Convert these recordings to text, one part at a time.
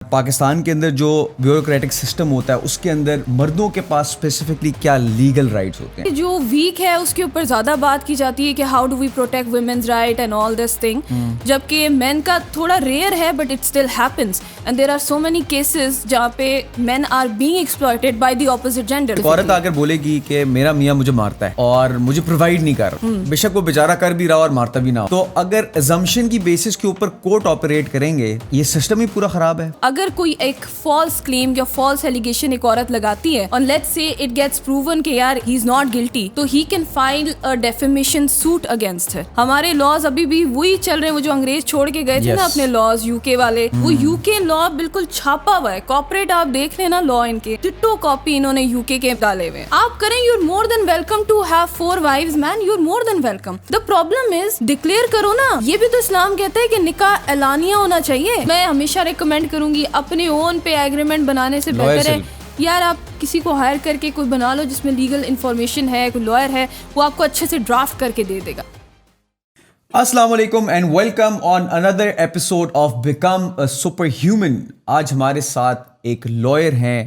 پاکستان کے اندر جو bureaucratic system ہوتا ہے اس کے اندر مردوں کے پاس اسپیسیفکلی کیا لیگل رائٹس ہوتے ہیں؟ جو ویک ہے اس کے اوپر زیادہ بات کی جاتی ہے کہ how do we protect women's right and all this thing, جبکہ مین کا تھوڑا ریئر ہے but it still happens and there are so many cases جہاں پہ men are being exploited by the opposite gender. ایک عورت آ کر بولے گی کہ میرا میاں مجھے مارتا ہے اور مجھے پرووائڈ نہیں کر رہا، بے شک وہ بیچارہ کر بھی رہا اور مارتا بھی نہ ہو، تو اگر ازمپشن کی بیسس کے اوپر کورٹ آپریٹ کریں گے یہ سسٹم ہی پورا خراب ہے. اگر کوئی ایک فالس کلیم یا فالس ایلیگیشن ایک عورت لگاتی ہے اور let's say it gets proven کہ یار ہی از ناٹ گلٹی، تو he can file a defamation suit against her. ہمارے لاز ابھی بھی وہی چل رہے ہیں، وہ جو انگریز چھوڑ کے گئے تھے نا اپنے لاز یو کے والے، وہ یو کے لا بالکل چھاپا ہوا ہے. کارپوریٹ آپ دیکھ لینا لا ان کے ڈٹو کاپی انہوں نے یو کے ڈالے ہوئے. آپ کریں you are more than welcome to have 4 wives men, you are more than welcome. The problem is declare کرو نا. یہ بھی تو اسلام کہتا ہے کہ نکاح اعلانیہ ہونا چاہیے. میں ہمیشہ ریکمینڈ کروں گی اپنے اون پہ ایگریمنٹ بنانے سے بہتر ہے یار آپ کسی کو ہائر کر کے کوئی بنا لو جس میں لیگل انفارمیشن ہے، کوئی لائر ہے، وہ آپ کو اچھے سے ڈرافٹ کر کے دے دے گا. السلام علیکم and welcome on another episode of become a super human. آج ہمارے ساتھ ایک لائر ہیں،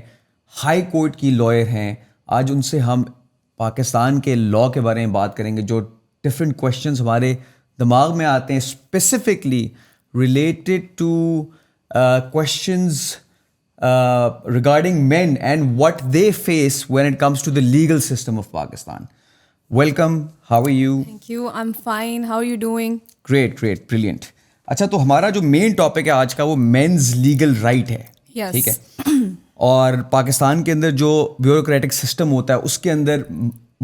ہائی کورٹ کی لائر ہیں. آج ان سے ہم پاکستان کے لا کے بارے میں بات کریں گے. جو ڈفرینٹ کویشچنز ہمارے دماغ میں آتے ہیں specifically related to questions regarding men and what they face when it comes to the legal system of Pakistan. Welcome, how are you? Thank you, I'm fine. How are you doing? Great, brilliant. اچھا تو ہمارا جو main topic ہے آج کا وہ means legal right ہے. Yes. ٹھیک ہے. اور پاکستان کے اندر جو بیوروکریٹک سسٹم ہوتا ہے اس کے اندر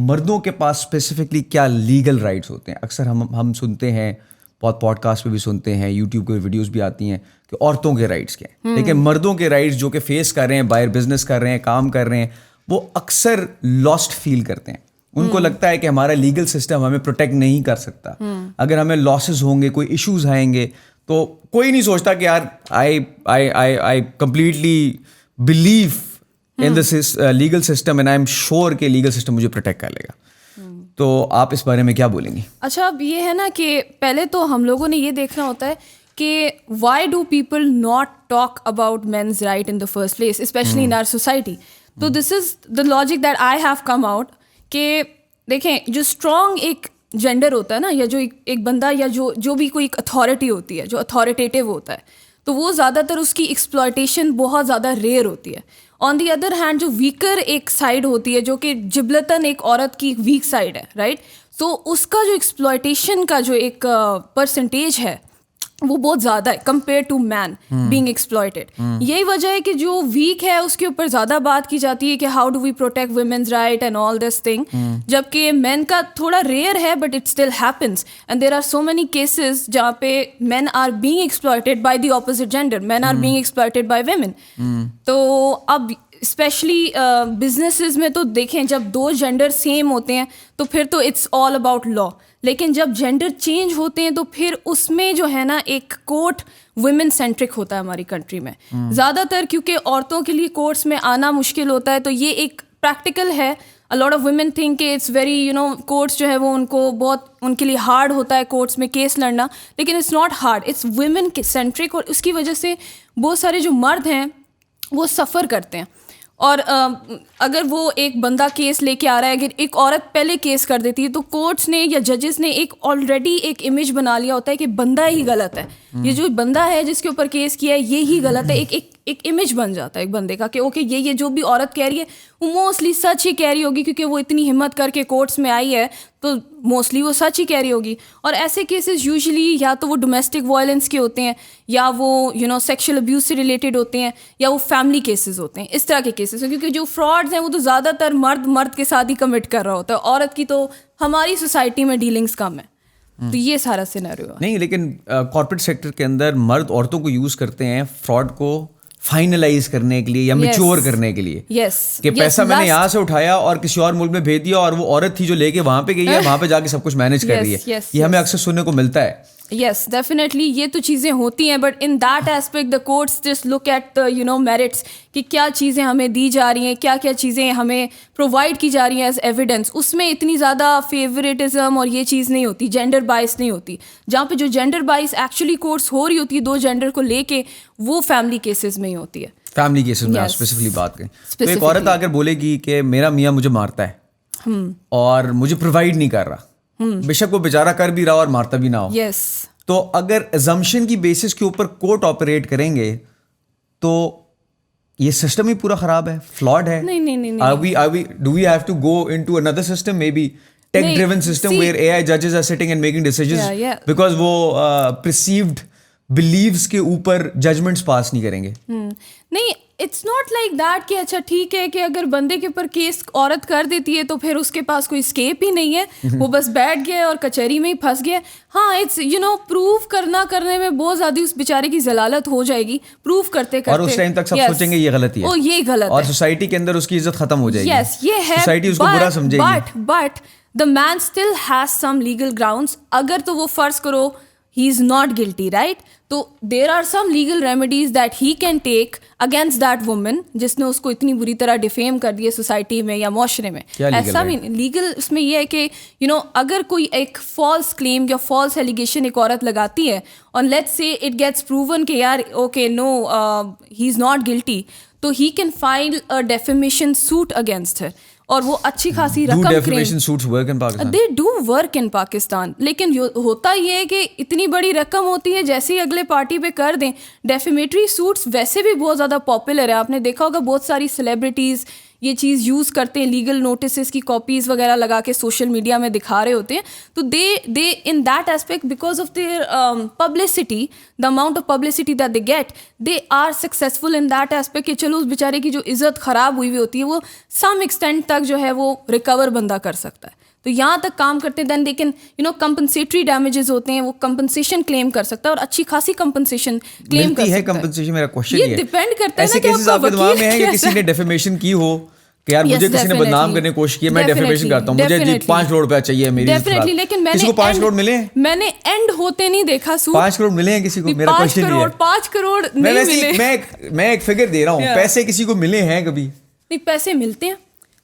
مردوں کے پاس اسپیسیفکلی کیا لیگل رائٹس ہوتے ہیں. اکثر ہم سنتے ہیں، بہت پوڈ کاسٹ پہ بھی سنتے ہیں، یوٹیوب پہ ویڈیوز بھی آتی ہیں کہ عورتوں کے رائٹس کیا ہیں، لیکن مردوں کے رائٹس جو کہ فیس کر رہے ہیں، باہر بزنس کر رہے ہیں، کام کر رہے ہیں، وہ اکثر لاسٹ فیل کرتے ہیں. ان کو لگتا ہے کہ ہمارا لیگل سسٹم ہمیں پروٹیکٹ نہیں کر سکتا. اگر ہمیں لاسز ہوں گے، کوئی ایشوز آئیں گے، تو کوئی نہیں سوچتا کہ یار I completely blue in the legal system and I am sure کہ لیگل سسٹم مجھے پروٹیکٹ کر لے گا. تو آپ اس بارے میں کیا بولیں گی؟ اچھا اب یہ ہے نا کہ پہلے تو ہم لوگوں نے یہ دیکھنا ہوتا ہے کہ why do people not talk about men's right in the first place especially in our society. تو this is the logic that I have come out کہ دیکھیں جو اسٹرانگ ایک جینڈر ہوتا ہے نا، یا جو ایک بندہ یا جو بھی کوئی ایک اتھارٹی ہوتی ہے، جو اتھارٹیٹیو ہوتا ہے، تو وہ زیادہ تر اس کی ایکسپلائٹیشن بہت زیادہ ریئر ہوتی ہے. آن دی ادر ہینڈ جو ویکر ایک سائڈ ہوتی ہے، جو کہ جبلتاً ایک عورت کی ویک سائڈ ہے، رائٹ، تو اس کا جو ایکسپلائٹیشن کا جو ایک پرسنٹیج ہے وہ بہت زیادہ ہے compare to men being exploited. یہی وجہ ہے کہ جو ویک ہے اس کے اوپر زیادہ بات کی جاتی ہے کہ how do we protect women's right and all this thing, جبکہ مین کا تھوڑا ریئر ہے but it still happens and there are so many cases جہاں پہ men are being exploited by the opposite gender, men are being exploited by women. تو اب especially businesses میں تو دیکھیں جب 2 جینڈر سیم ہوتے ہیں تو پھر تو اٹس آل اباؤٹ لا، لیکن جب جینڈر چینج ہوتے ہیں تو پھر اس میں جو ہے نا ایک کورٹ ویمن سینٹرک ہوتا ہے ہماری کنٹری میں زیادہ تر، کیونکہ عورتوں کے لیے کورٹس میں آنا مشکل ہوتا ہے. تو یہ ایک پریکٹیکل ہے. A lot of women think کہ اٹس ویری کورٹس جو ہے وہ ان کو بہت ان کے لیے ہارڈ ہوتا ہے کورٹس میں کیس لڑنا، لیکن it's not hard, it's women centric. اور اس کی وجہ سے بہت سارے جو مرد ہیں وہ سفر کرتے ہیں. اور اگر وہ ایک بندہ کیس لے کے آ رہا ہے، اگر ایک عورت پہلے کیس کر دیتی ہے تو کورٹس نے یا ججز نے ایک آلریڈی ایک امیج بنا لیا ہوتا ہے کہ بندہ ہی غلط ہے، یہ جو بندہ ہے جس کے اوپر کیس کیا ہے یہی غلط ہے. ایک امیج بن جاتا ہے ایک بندے کا کہ اوکے یہ جو بھی عورت کہہ رہی ہے وہ موسٹلی سچ ہی کہہ رہی ہوگی، کیونکہ وہ اتنی ہمت کر کے کورٹس میں آئی ہے تو موسٹلی وہ سچ ہی کہہ رہی ہوگی. اور ایسے کیسز یوزلی یا تو وہ ڈومیسٹک وائلنس کے ہوتے ہیں، یا وہ سیکشل ابیوز سے ریلیٹڈ ہوتے ہیں، یا وہ فیملی کیسز ہوتے ہیں. اس طرح کے کیسز ہیں کیونکہ جو فراڈز ہیں وہ تو زیادہ تر مرد کے ساتھ ہی کمٹ کر رہا ہوتا ہے، عورت کی تو ہماری سوسائٹی میں ڈیلنگس کم ہے. تو یہ سارا سینیریو ہے. نہیں، لیکن کارپوریٹ سیکٹر کے اندر مرد عورتوں کو یوز کرتے ہیں فراڈ کو فائنلائز کرنے کے لیے یا میچور کرنے کے لیے، کہ پیسہ میں نے یہاں سے اٹھایا اور کسی اور ملک میں بھیج دیا اور وہ عورت تھی جو لے کے وہاں پہ گئی ہے، وہاں پہ جا کے سب کچھ مینج کر رہی ہے. یہ ہمیں اکثر سننے کو ملتا ہے. Yes, definitely یہ تو چیزیں ہوتی ہیں, but in that aspect the courts just look at the merits کہ کیا چیزیں ہمیں دی جا رہی ہیں, کیا کیا چیزیں ہمیں پرووائڈ کی جا رہی ہیں ایز ایویڈنس. اس میں اتنی زیادہ فیوریٹزم اور یہ چیز نہیں ہوتی, جینڈر بائس نہیں ہوتی. جہاں پہ جو جینڈر بائس ایکچولی کورس ہو رہی ہوتی ہے 2 جینڈر کو لے کے, وہ فیملی کیسز میں ہی ہوتی ہے. فیملی کیسز میں آپ اسپیسیفلی بات کریں تو ایک عورت آ کر بولے گی کہ میرا میاں مجھے مارتا ہے اور مجھے پرووائڈ نہیں کر رہا, بے شک وہ بیچارہ کر بھی رہا اور مارتا بھی نہ ہو. یس, تو اگر ازمپشن کی بیسس کے اوپر کورٹ آپریٹ کریں گے تو یہ سسٹم ہی پورا خراب ہے, فلاڈ ہے. Do we have to go into another system, maybe tech driven system where AI judges are sitting and making decisions because وہ perceived beliefs کے اوپر judgments پاس نہیں کریں گے؟ نہیں, اٹس ناٹ لائک دیٹ کہ اچھا ٹھیک ہے کہ اگر بندے کے اوپر کیس عورت کر دیتی ہے تو پھر اس کے پاس کوئی اسکیپ ہی نہیں ہے, وہ بس بیٹھ گیا اور کچہری میں ہی پھنس گیا. ہاں, اٹس پروف کرنے میں بہت زیادہ اس بیچارے کی ضلالت ہو جائے گی پروف کرتے کرتے, اور اس ٹائم تک سب سوچیں گے یہ غلطی ہے, یہ غلط, اور سوسائٹی کے اندر اس کی عزت ختم ہو جائے گی. یس, یہ ہے, سوسائٹی اس کو برا سمجھے گی. But the man still has some legal grounds. اگر تو وہ فرض کرو he is not guilty, right? تو there are some legal remedies that he can take against that woman جس نے اس کو اتنی بری طرح ڈیفیم کر دیا سوسائٹی میں یا معاشرے میں. ایسا بھی لیگل اس میں یہ ہے کہ اگر کوئی ایک فالس کلیم یا فالس ایلیگیشن ایک عورت لگاتی ہے اور let's say it gets proven کہ یار okay no he is not guilty, تو he can file a defamation suit against her, اور وہ اچھی خاصی رقم دے ڈو ورک ان پاکستان. لیکن ہوتا یہ ہے کہ اتنی بڑی رقم ہوتی ہے, جیسے ہی اگلے پارٹی پہ کر دیں. ڈیفیمیٹری سوٹس ویسے بھی بہت زیادہ پاپولر ہے, آپ نے دیکھا ہوگا بہت ساری سیلیبریٹیز یہ چیز یوز کرتے ہیں, لیگل نوٹسز کی کاپیز وغیرہ لگا کے سوشل میڈیا میں دکھا رہے ہوتے ہیں. تو they in that aspect because of their publicity, the amount of publicity that they get, they are successful in that aspect کہ چلو اس بیچارے کی جو عزت خراب ہوئی ہوتی ہے وہ سم ایکسٹینٹ تک جو ہے وہ ریکور بندہ کر سکتا ہے. تو یہاں تک کام کرتے ہیں, دین دے کین کمپنسیٹری ڈیمیجز ہوتے ہیں, وہ کمپنسیشن کلیم کر سکتا ہے اور اچھی خاصی کمپنسیشن کلیم کر سکتا ہے. کمپنسیشن میرا کوشچن یہ ڈیپینڈ کرتا ہے ایسے کیسز آپ کے دماغ میں ہیں کہ کسی نے ڈیفیمیشن کی ہو کہ یار مجھے کسی نے بدنام کرنے کی کوشش کی, میں ڈیفیمیشن کرتا ہوں, مجھے 5 کروڑ روپے چاہیے میری. ڈیفینیٹلی, لیکن کسی کو 5 کروڑ ملے ہیں؟ میں نے اینڈ ہوتے نہیں دیکھا. 5 کروڑ ملے ہیں کسی کو؟ میرا کوشچن یہ ہے 5 کروڑ نہیں ملے. میں ایک فگر دے رہا ہوں, پیسے کسی کو ملے ہیں کبھی؟ نہیں, پیسے ملتے ہیں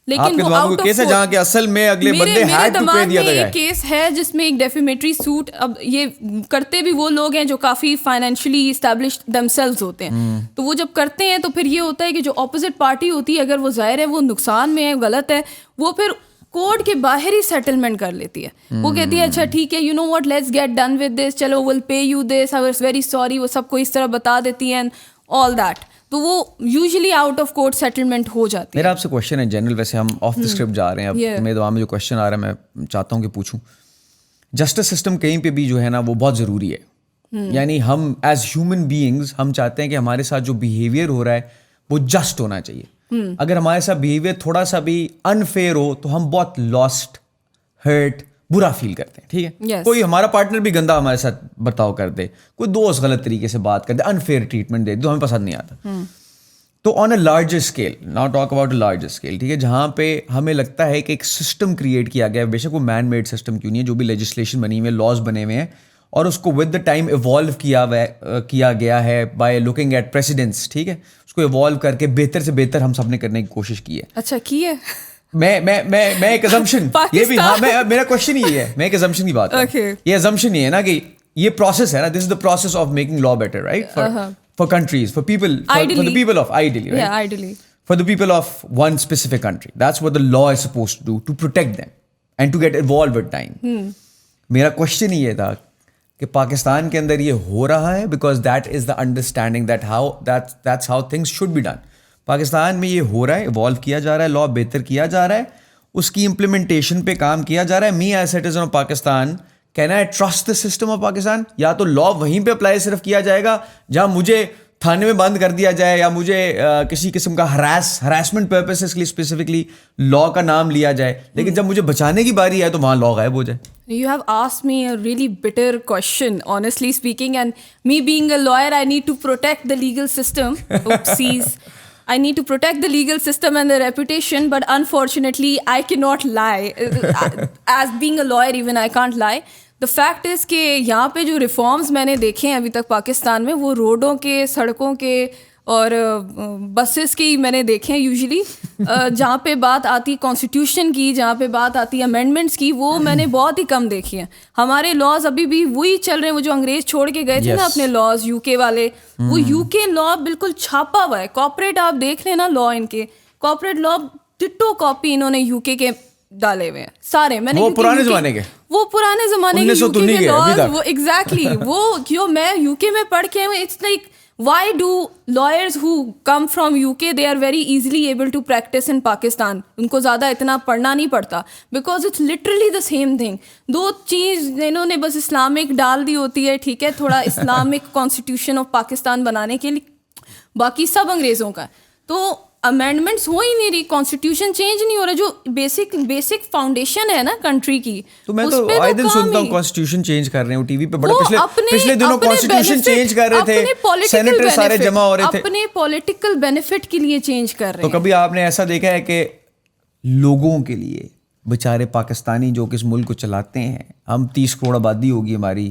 لیکن وہ آؤٹ آف کیس ہے جہاں کہ اصل میں اگلے بندے ہیڈ ٹو پے دیا گیا ہے. ایک کیس ہے جس میں ایک ڈیفیمیٹری سوٹ, اب یہ کرتے بھی وہ لوگ ہیں جو کافی فائنینشلی اسٹیبلشڈ دم سیلز ہوتے ہیں, تو وہ جب کرتے ہیں تو پھر یہ ہوتا ہے کہ جو اپوزٹ پارٹی ہوتی ہے اگر وہ ظاہر ہے وہ نقصان میں ہے, غلط ہے, وہ پھر کورٹ کے باہر ہی سیٹلمنٹ کر لیتی ہے. وہ کہتی ہے اچھا ٹھیک ہے, you know what, let's get done with this, چلو will pay you this, I was very sorry, وہ سب کو اس طرح بتا دیتی ہیں آل دیٹ. تو وہ usually out of court settlement ہو جاتی ہے. میرا آپ سے کوشچن ہے جنرل, ویسے ہم آف دا اسکرپٹ جا رہے ہیں, اب میرے دماغ میں جو کوشچن آ رہا ہے میں چاہتا ہوں کہ پوچھوں. جسٹس سسٹم کہیں پہ بھی جو ہے نا وہ بہت ضروری ہے. یعنی ہم ایز ہیومن بینگز ہم چاہتے ہیں کہ ہمارے ساتھ جو بیہیویئر ہو رہا ہے وہ جسٹ ہونا چاہیے. اگر ہمارے ساتھ بیہیویئر تھوڑا سا بھی انفیئر ہو تو ہم بہت لاسٹ, ہرٹ, برا فیل کرتے ہیں. ٹھیک ہے, کوئی ہمارا پارٹنر بھی گندا ہمارے ساتھ برتاؤ کر دے, کوئی دوست غلط طریقے سے بات کر دے, انفیئر ٹریٹمنٹ دے, تو ہمیں پسند نہیں آتا. تو on a larger scale, not talk about a larger scale, ٹھیک ہے, جہاں پہ ہمیں لگتا ہے کہ ایک سسٹم کریٹ کیا گیا ہے, بے شک وہ مین میڈ سسٹم کیوں نہیں ہے, جو بھی لیجسلیشن بنی ہوئی ہے, لاز بنے ہوئے ہیں, اور اس کو ود دا ٹائم ایوالو کیا گیا ہے بائی لوکنگ ایٹ پریسیڈنٹس. ٹھیک ہے, اس کو ایوالو کر کے بہتر سے بہتر ہم سب نے کرنے کی کوشش کی ہے. اچھا کی ہے, میں ایک ازمپشن, یہ بھی ہاں میرا کوشچن یہ ہے, میں ایک ازمپشن کی بات کروں. یہ ازمپشن یہ ہے نا کہ یہ پروسیس ہے نا, this is the process of making law better, right, for countries, for people, for the people of, ideally, right? Yeah, ideally. For the people of one specific country. That's what the law is supposed to do, to protect them and to get evolved with time. میرا question یہ تھا کہ پاکستان کے اندر یہ ہو رہا ہے because that is the understanding that's how things should be done. Pakistan میں یہ ہو رہا ہے, ایوالو کیا جا رہا ہے, لا بہتر کیا جا رہا ہے, اس کی امپلیمنٹیشن پہ کام کیا جا رہا ہے. Me as citizen of Pakistan, can I trust the system of Pakistan? یا تو لا وہیں پہ اپلائی صرف کیا جائے گا جہاں مجھے تھانے میں بند کر دیا جائے یا مجھے کسی قسم کا ہراسمنٹ پرپسز کے لیے اسپیسیفکلی لا کا نام لیا جائے, لیکن جب مجھے بچانے کی باری آئے تو وہاں لا غائب ہو جائے. You have asked me a really bitter question, honestly speaking, and me being a lawyer, I need to protect the legal system. Oopsies. I need to protect the legal system and the reputation, but unfortunately, I cannot lie. As being a lawyer, even I can't lie. The fact is کہ یہاں پہ جو reforms میں نے دیکھے ہیں ابھی تک پاکستان میں وہ روڈوں کے, سڑکوں کے اور بسز کی میں نے دیکھے ہیں یوزلی. جہاں پہ بات آتی کانسٹیٹیوشن کی, جہاں پہ بات آتی امینڈمنٹس کی, وہ میں نے بہت ہی کم دیکھی ہیں. ہمارے لاز ابھی بھی وہی چل رہے ہیں, وہ جو انگریز چھوڑ کے گئے تھے نا اپنے لاز یو کے والے, وہ یو کے لا بالکل چھاپا ہوا ہے. کارپوریٹ آپ دیکھ لیں نا لا, ان کے کارپوریٹ لا ڈٹو کاپی انہوں نے یو کے ڈالے ہوئے ہیں سارے. میں نے وہ پرانے زمانے کے لاز, وہ ایگزیکٹلی وہ جو میں یو کے میں پڑھ کے ہوں, it's like why do lawyers who come from UK they are very easily able to practice in Pakistan. ان کو زیادہ اتنا پڑھنا نہیں پڑتا because it's literally the same thing. دو چیز انہوں نے بس اسلامک ڈال دی ہوتی ہے, ٹھیک ہے, تھوڑا اسلامک کانسٹیٹیوشن آف پاکستان بنانے کے لیے, باقی سب انگریزوں کا. تو امینڈمنٹس ہو ہی نہیں رہی, کانسٹیٹیوشن چینج نہیں ہو رہا, جو بیسک فاؤنڈیشن ہے نا کنٹری کی. تو میں تو آئے دن سنتا ہوں کانسٹیٹیوشن چینج کر رہے ہیں ٹی وی پہ, بڑے پچھلے دنوں کانسٹیٹیوشن چینج کر رہے تھے, سینیٹر سارے جمع ہو رہے تھے, اپنے پولیٹیکل بینیفٹ کے لیے چینج کر رہے ہیں. تو کبھی آپ نے ایسا دیکھا ہے کہ لوگوں کے لیے, بیچارے پاکستانی جو کہ اس ملک کو چلاتے ہیں, ہم 30 کروڑ آبادی ہوگی ہماری,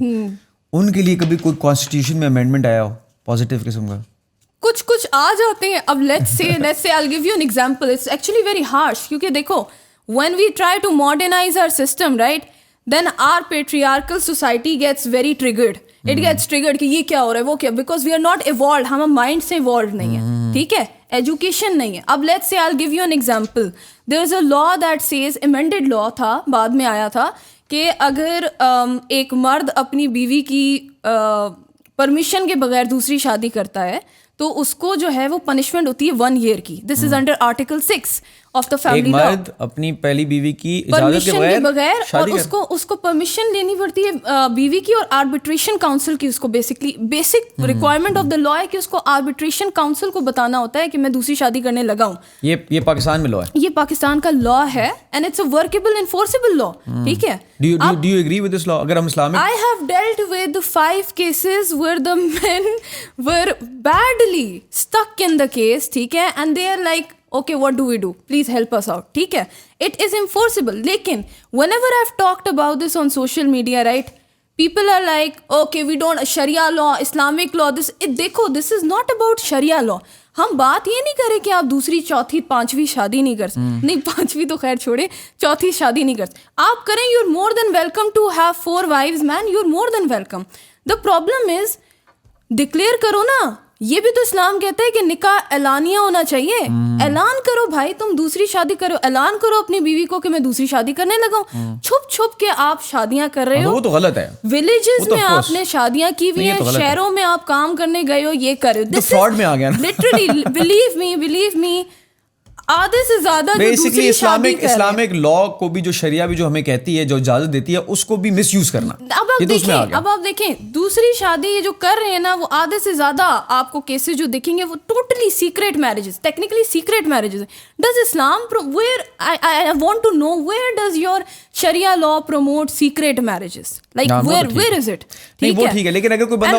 ان کے لیے کبھی کوئی کانسٹیٹیوشن میں امینڈمنٹ آیا ہو پازیٹیو قسم کا؟ کچھ آ جاتے ہیں. اب let's say I'll give you an example. It's actually very harsh. کیونکہ دیکھو when we try to modernize our system, right, then our patriarchal society gets very triggered. It gets triggered کہ یہ کیا ہو رہا ہے, وہ کیا, because we are not evolved. ہم مائنڈ سے ایوالوڈ نہیں ہیں, ٹھیک ہے, ایجوکیشن نہیں ہے. اب let's say I'll give you an example. There is a law that says, amended law تھا, بعد میں آیا تھا, کہ اگر ایک مرد اپنی بیوی کی پرمیشن کے بغیر دوسری شادی کرتا ہے تو اس کو جو ہے وہ پنشمنٹ ہوتی ہے 1 year کی. This is under article 6 of the family law. ایک مرد اپنی پہلی بیوی کی اجازت کے بغیر اور اس کو پرمیشن لینی پڑتی ہے بیوی کی, اور آربیٹریشن کاؤنسل کی. اس کو بیسک ریکوائرمنٹ آف دا لا ہے کہ اس کو آربیٹریشن کاؤنسل کو بتانا ہوتا ہے کہ میں دوسری شادی کرنے لگا ہوں. یہ پاکستان میں لا ہے, یہ پاکستان کا لا ہے, اینڈ اٹس اے ورکیبل انفورسیبل لا, ٹھیک ہے. Do you agree with this law? اگر ہم Islamic, I have dealt with 5 cases where the men were badly stuck in the case, ٹھیک ہے, and they are like, okay, what do we do? Please help us out, ٹھیک ہے. It is enforceable. لیکن whenever I've talked about this on social media, right, people are like, okay, we don't, Sharia law, Islamic law, دیکھو, this is not about Sharia law. ہم بات یہ نہیں کریں کہ آپ دوسری, چوتھی, 5ویں شادی نہیں کر سکتے. نہیں, 5ویں تو خیر چھوڑے, 4تھی شادی نہیں کر سکتے. آپ کریں, you are more than welcome to have 4 wives, men, you are more than welcome. The problem is declare کرو نا. یہ بھی تو اسلام کہتا ہے کہ نکاح اعلانیہ ہونا چاہیے. اعلان کرو بھائی, تم دوسری شادی کرو, اعلان کرو اپنی بیوی کو کہ میں دوسری شادی کرنے لگا ہوں. چھپ چھپ کے آپ شادیاں کر رہے ہو, وہ تو غلط ہے. ولیجز میں آپ نے شادیاں کی ہوئی ہیں, شہروں میں آپ کام کرنے گئے ہو, یہ کر رہے ہو. فراڈ میں آ گیا لٹرلی, بلیو می, آدھے سے زیادہ بیسکلی اسلامک لا کو بھی, جو شریعہ بھی جو ہمیں کہتی ہے, جو اجازت دیتی ہے, اس کو بھی مس یوز کرنا. اب آپ دیکھیں دوسری شادی یہ جو کر رہے ہیں نا, وہ آدھے سے زیادہ آپ کو کیسز جو دیکھیں گے وہ totally secret marriages, technically secret marriages. Does Islam where, I want to know, where does your sharia law promote secret marriages, like where is it? ٹھیک ہے, لیکن اگر کوئی بندہ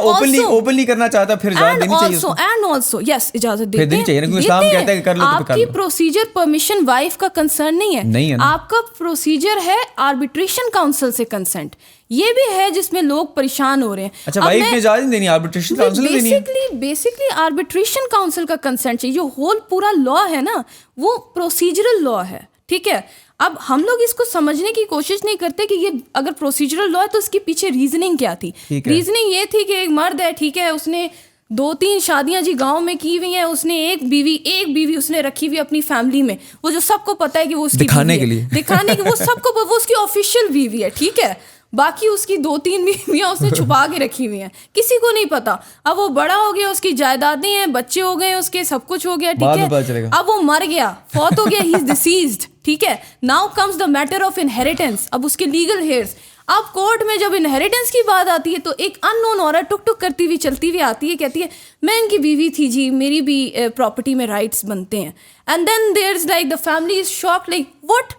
اوپنلی کرنا چاہتا پھر اجازت دینی چاہیے. اینڈ آلسو یس, اجازت دینی چاہیے, کیونکہ اسلام کہتا ہے کہ کر لو تو کر لو. پروسیجر پرمیشن وائف کا کنسرن نہیں ہے, آپ کا پروسیجر ہے آربیٹریشن کاؤنسل سے کنسنٹ. یہ بھی ہے جس میں لوگ پریشان ہو رہے ہیں. اچھا, وائف نے اجازت دینی, آربیٹریشن کاؤنسل دینی ہے. بیسکلی آربیٹریشن کاؤنسل کا کنسنٹ چاہیے. جو ہول پورا لا ہے نا, وہ پروسیجرل لا ہے, ٹھیک ہے. اب ہم لوگ اس کو سمجھنے کی کوشش نہیں کرتے کہ یہ اگر پروسیجرل لا ہے تو اس کے پیچھے ریزننگ کیا تھی. ریزننگ یہ تھی کہ ایک مرد ہے, ٹھیک ہے, اس نے 2-3 شادیاں جی گاؤں میں کی ہوئی ہیں, اس نے ایک بیوی اس نے رکھی ہوئی اپنی فیملی میں, وہ جو سب کو پتا ہے کہ وہ اس کی دکھانے کے لیے, دکھانے کے, وہ سب کو, وہ اس کی آفیشیل بیوی ہے, ٹھیک ہے. باقی اس کی 2-3 بیویاں اس نے چھپا کے رکھی ہوئی ہیں, کسی کو نہیں پتا. اب وہ بڑا ہو گیا, اس کی جائیدادیں ہیں, بچے ہو گئے اس کے, سب کچھ ہو گیا, ٹھیک ہے. اب وہ مر گیا, فوت ہو گیا, ہی از ڈیسیزڈ, ٹھیک ہے. Now comes the matter of inheritance. اب اس کے لیگل ہیئرس. اب کورٹ میں جب انہیریٹنس کی بات آتی ہے تو ایک ان نون عورت ٹک ٹک کرتی ہوئی چلتی ہوئی آتی ہے, کہتی ہے میں ان کی بیوی تھی جی, میری بھی پراپرٹی میں رائٹس بنتے ہیں. And then there is like the family is shocked, like what,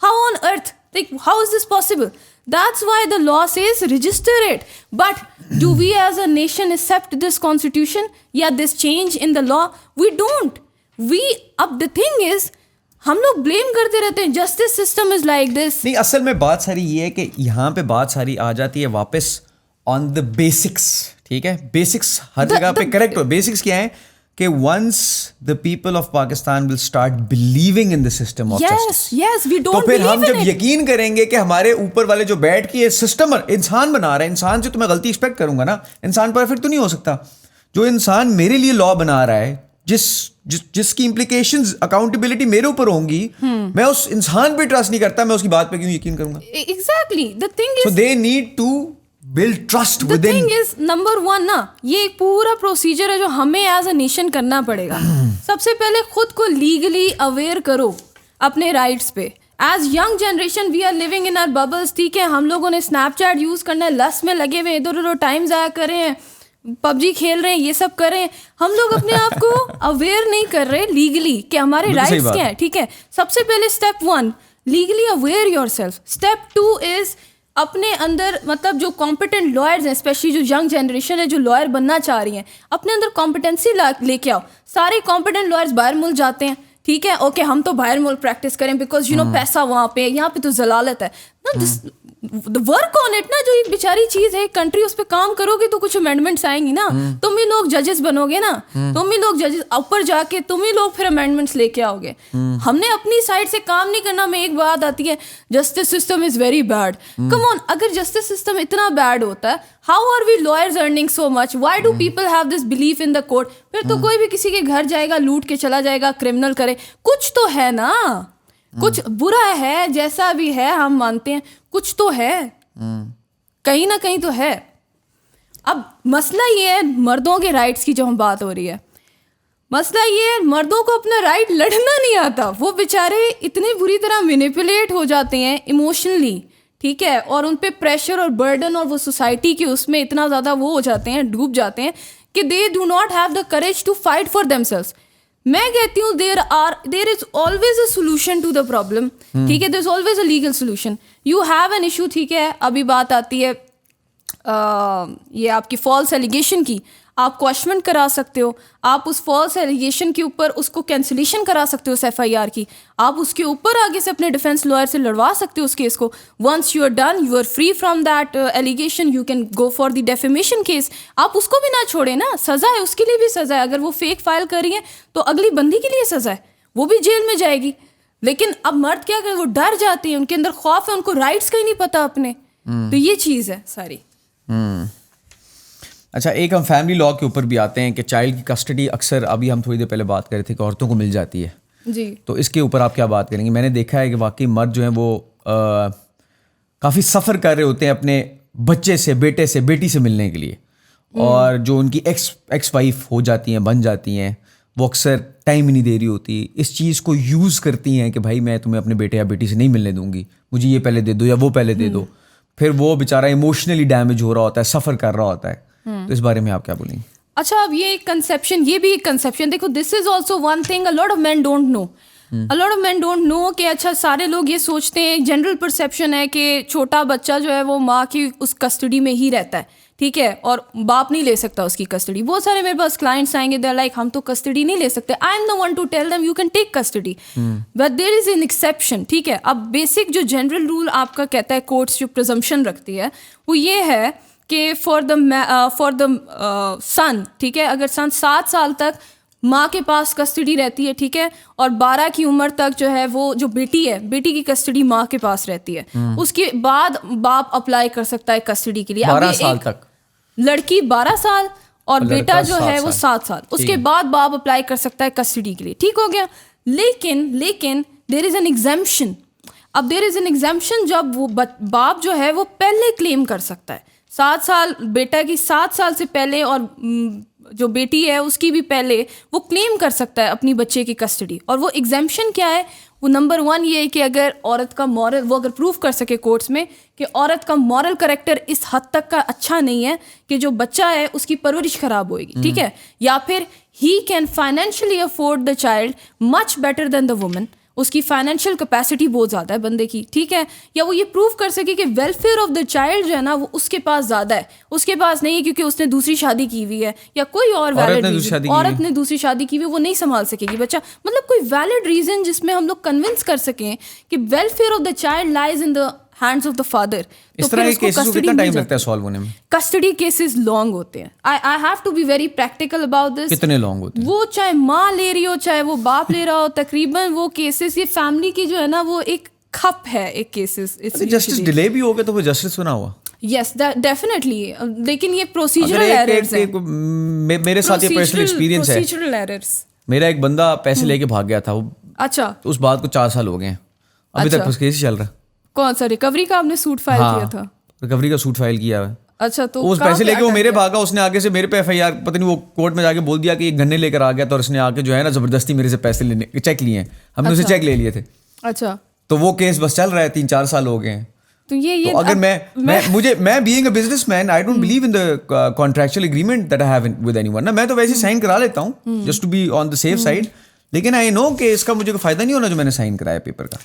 how on earth, like how is this possible. That's why the law says register it. But do we as a nation accept this constitution? Yeah, this change in the law? We don't. The thing is, ہم لوگ blame کرتے رہتے ہیں justice system is like this. نہیں, اصل میں بات ساری یہ ہے کہ یہاں پہ بات ساری آ جاتی ہے واپس آن دا بیسکس. ٹھیک ہے, بیسکس ہر جگہ پہ کریکٹ ہو. بیسکس کیا ہے کہ once the people of Pakistan will start believing in the system of justice, تو پھر ہم جب یقین کریں گے کہ ہمارے اوپر والے جو بیٹھ کے سسٹم انسان بنا رہا ہے, انسان سے تو میں غلطی ایکسپیکٹ کروں گا نا, انسان پرفیکٹ تو نہیں ہو سکتا. جو انسان میرے لیے لا بنا رہا ہے, جس کی امپلیکیشنز اکاؤنٹیبلٹی میرے اوپر ہوں گی, میں اس انسان پہ ٹرسٹ نہیں کرتا, میں اس کی بات پہ کیوں یقین کروں گا؟ Exactly the thing is, so they need to build trust within. the thing is number one نا, یہ ایک پورا پروسیجر ہے جو ہمیں ایز اے نیشن کرنا پڑے گا. سب سے پہلے خود کو لیگلی اویئر کرو اپنے رائٹس پہ. As young generation we are living in our bubbles. ٹھیک ہے, ہم لوگوں نے اسنیپ چیٹ یوز کرنا ہے, لس میں لگے ہوئے, ادھر ادھر ٹائم ضائع کر رہے ہیں, پب جی کھیل رہے ہیں, یہ سب کر رہے ہیں. ہم لوگ اپنے آپ کو اویئر نہیں کر رہے لیگلی کہ ہمارے رائٹس کیا ہیں. ٹھیک ہے, سب سے پہلے step 1 legally aware your self. Step 2 از اپنے اندر مطلب جو کمپیٹنٹ لائرز ہیں, اسپیشلی جو ینگ جنریشن ہے جو لائر بننا چاہ رہی ہیں, اپنے اندر کمپیٹنسی لے کے آؤ. سارے کمپیٹنٹ لائرز باہر ملک جاتے ہیں. ٹھیک ہے, اوکے ہم تو باہر ملک پریکٹس کریں بیکاز یو نو پیسہ وہاں پہ, یہاں پہ تو ضلالت ہے نا. ورک آن اٹ نا, جو ایک بیچاری چیز ہے ایک کنٹری, اس پہ کام کرو گے تو کچھ امینڈمنٹس آئیں گی نا. تم ہی لوگ ججز بنو گے نا, تم ہی لوگ ججز اوپر جا کے تم ہی لوگ پھر امینڈمنٹس لے کے آؤ گے. ہم نے اپنی سائڈ سے کام نہیں کرنا. میں ایک بات آتی ہے, justice system is very bad. Come on, اگر جسٹس سسٹم اتنا بیڈ ہوتا ہے, how are we lawyers earning so much? Why do people have this belief in the court? پھر تو کوئی بھی کسی کے گھر جائے گا, لوٹ کے چلا جائے گا, کرمنل کرے. کچھ تو ہے نا, کچھ برا ہے, جیسا بھی ہے ہم مانتے ہیں, کچھ تو ہے, کہیں نہ کہیں تو ہے. اب مسئلہ یہ ہے مردوں کے رائٹس کی جو ہم بات ہو رہی ہے, مسئلہ یہ ہے مردوں کو اپنا رائٹ لڑنا نہیں آتا. وہ بیچارے اتنی بری طرح مینیپولیٹ ہو جاتے ہیں ایموشنلی. ٹھیک ہے, اور ان پہ پریشر اور برڈن اور وہ سوسائٹی کے اس میں اتنا زیادہ وہ ہو جاتے ہیں, ڈوب جاتے ہیں کہ they do not have the courage to fight for themselves. میں کہتی ہوں there is always a solution to the problem. ٹھیک ہے, there is always a legal solution. You have an issue. ٹھیک ہے, ابھی بات آتی ہے یہ آپ کی فالس ایلیگیشن کی, آپ کوشمنٹ کرا سکتے ہو. آپ اس فالس ایلیگیشن کے اوپر اس کو کینسلیشن کرا سکتے ہو اس FIR کی. آپ اس کے اوپر آگے سے اپنے ڈیفینس لائر سے لڑوا سکتے ہو اس کیس کو. Once you are done, you are free from that allegation, you can go for the defamation case. آپ اس کو بھی نہ چھوڑیں نا, سزا ہے, اس کے لیے بھی سزا ہے. اگر وہ فیک فائل کر رہی ہے تو اگلی بندی کے لیے سزا ہے, وہ بھی جیل میں جائے گی. لیکن اب مرد کیا کریں, وہ ڈر جاتے ہیں, ان کے اندر خوف ہے, ان کو رائٹس کا ہی نہیں پتا اپنے. تو یہ چیز ہے ساری. اچھا, ایک ہم فیملی لاء کے اوپر بھی آتے ہیں کہ چائلڈ کی کسٹڈی اکثر, ابھی ہم تھوڑی دیر پہلے بات کر رہے تھے کہ عورتوں کو مل جاتی ہے. جی, تو اس کے اوپر آپ کیا بات کریں گے؟ میں نے دیکھا ہے کہ واقعی مرد جو ہیں وہ کافی سفر کر رہے ہوتے ہیں اپنے بچے سے, بیٹے سے, بیٹی سے ملنے کے لیے, اور جو ان کی ایکس وائف ہو جاتی ہیں, بن جاتی ہیں, وہ اکثر ٹائم ہی نہیں دے رہی ہوتی. اس چیز کو یوز کرتی ہیں کہ بھائی میں تمہیں اپنے بیٹے یا بیٹی سے نہیں ملنے دوں گی, مجھے یہ پہلے دے دو یا وہ پہلے دے دو. پھر وہ بیچارہ ایموشنلی ڈیمیج ہو رہا ہوتا ہے, سفر کر رہا ہوتا ہے. تو اس بارے میں آپ کیا بولیں گے؟ اچھا, اب یہ ایک کنسیپشن, یہ بھی ایک کنسیپشن. دیکھو, this is also one thing a lot of men don't know. A lot of men don't know کہ اچھا سارے لوگ یہ سوچتے ہیں, جنرل پرسیپشن ہے کہ چھوٹا بچہ جو ہے وہ ماں کی اس کسٹڈی میں ہی رہتا ہے. ٹھیک ہے, اور باپ نہیں لے سکتا اس کی کسٹڈی. بہت سارے میرے پاس کلائنٹس آئیں گے, دے آر لائک ہم تو کسٹڈی نہیں لے سکتے. I am the one to tell them you can take custody, but there is an exception. ٹھیک ہے, اب بیسک جو جنرل رول آپ کا کہتا ہے, کورٹس جو پرزمپشن رکھتی ہے وہ یہ ہے کہ فار دا سن, ٹھیک ہے, اگر سن 7 سال تک ماں کے پاس کسٹڈی رہتی ہے, ٹھیک ہے, اور 12 کی عمر تک جو ہے وہ جو بیٹی ہے, بیٹی کی کسٹڈی ماں کے پاس رہتی ہے. اس کے بعد باپ اپلائی کر سکتا ہے کسٹڈی کے لیے. 12 سال تک لڑکی 12 سال اور بیٹا جو ہے وہ 7 سال. اس کے بعد باپ اپلائی کر سکتا ہے کسٹڈی کے لیے. ٹھیک ہو گیا. لیکن دیر از این ایگزیمپشن. اب دیر از این ایگزیمپشن جب وہ باپ جو ہے وہ پہلے کلیم کر سکتا ہے. 7 سال بیٹا کی 7 سال سے پہلے, اور جو بیٹی ہے اس کی بھی پہلے وہ کلیم کر سکتا ہے اپنی بچے کی کسٹڈی. اور وہ ایگزیمپشن کیا ہے؟ وہ نمبر 1 یہ ہے کہ اگر عورت کا مورل, وہ اگر پروف کر سکے کورٹس میں کہ عورت کا مورل کریکٹر اس حد تک کا اچھا نہیں ہے کہ جو بچہ ہے اس کی پرورش خراب ہوئے گی. ٹھیک ہے, یا پھر he can financially afford the child much better than the woman. اس کی فائنینشیل کیپیسٹی بہت زیادہ ہے بندے کی, ٹھیک ہے, یا وہ یہ پروو کر سکے کہ ویلفیئر آف دا چائلڈ جو ہے نا وہ اس کے پاس زیادہ ہے, اس کے پاس نہیں ہے کیونکہ اس نے دوسری شادی کی ہوئی ہے, یا کوئی اور ویلڈ ریزن, عورت نے دوسری شادی کی ہوئی, وہ نہیں سنبھال سکے گی بچہ, مطلب کوئی ویلڈ ریزن جس میں ہم لوگ کنونس کر سکیں کہ welfare of the child lies in the hands of the father. اس طرح کے کیسز کو کتنا ٹائم لگتا ہے سالو ہونے میں؟ کسٹڈی کیسز لانگ ہوتے ہیں. I have to be very practical about this. کتنے لانگ ہوتے ہیں؟ وہ چاہے ماں لے رہی ہو چاہے وہ باپ لے رہا ہو, تقریباً وہ کیسز, یہ فیملی کی جو ہے نا وہ ایک کھپ ہے ایک کیسز. جسٹس ڈیلے بھی ہو گیا تو وہ جسٹس بنا ہوا. یس ڈیفینیٹلی, لیکن یہ پروسیجرل ایررز ہیں. میرے ساتھ یہ پرسنل ایکسپیرینس ہے. Procedural errors. میرا ایک بندہ پیسے لے کے بھاگ گیا تھا, وہ اچھا اس بات کو 4 سال ہو گئے ہیں, ابھی تک اس کیس چل رہا ہے. کون سا ریکوری کا آپ نے سوٹ فائل کیا تھا؟ ریکوری کا سوٹ فائل کیا ہے. اچھا, تو اس پیسے لے کے وہ میرے بھاگا, اس نے آگے سے میرے پہ ایف آئی آر پتہ نہیں وہ کورٹ میں جا کے بول دیا کہ یہ گنے لے کر آ گیا تھا, اور اس نے آ کے جو ہے نا زبردستی میرے سے پیسے لینے چیک لیے ہیں, ہم نے اسے چیک لے لیے تھے. اچھا, تو وہ کیس بس چل رہا ہے, 3-4 سال ہو گئے ہیں. تو یہ اگر میں being a businessman I don't believe in the contractual agreement that I have with anyone نا, میں تو ویسے سائن کرا لیتا ہوں just to be on the safe side, لیکن آئی نو کہ اس کا مجھے کوئی فائدہ نہیں ہونا جو میں نے سائن کرایا پیپر کا.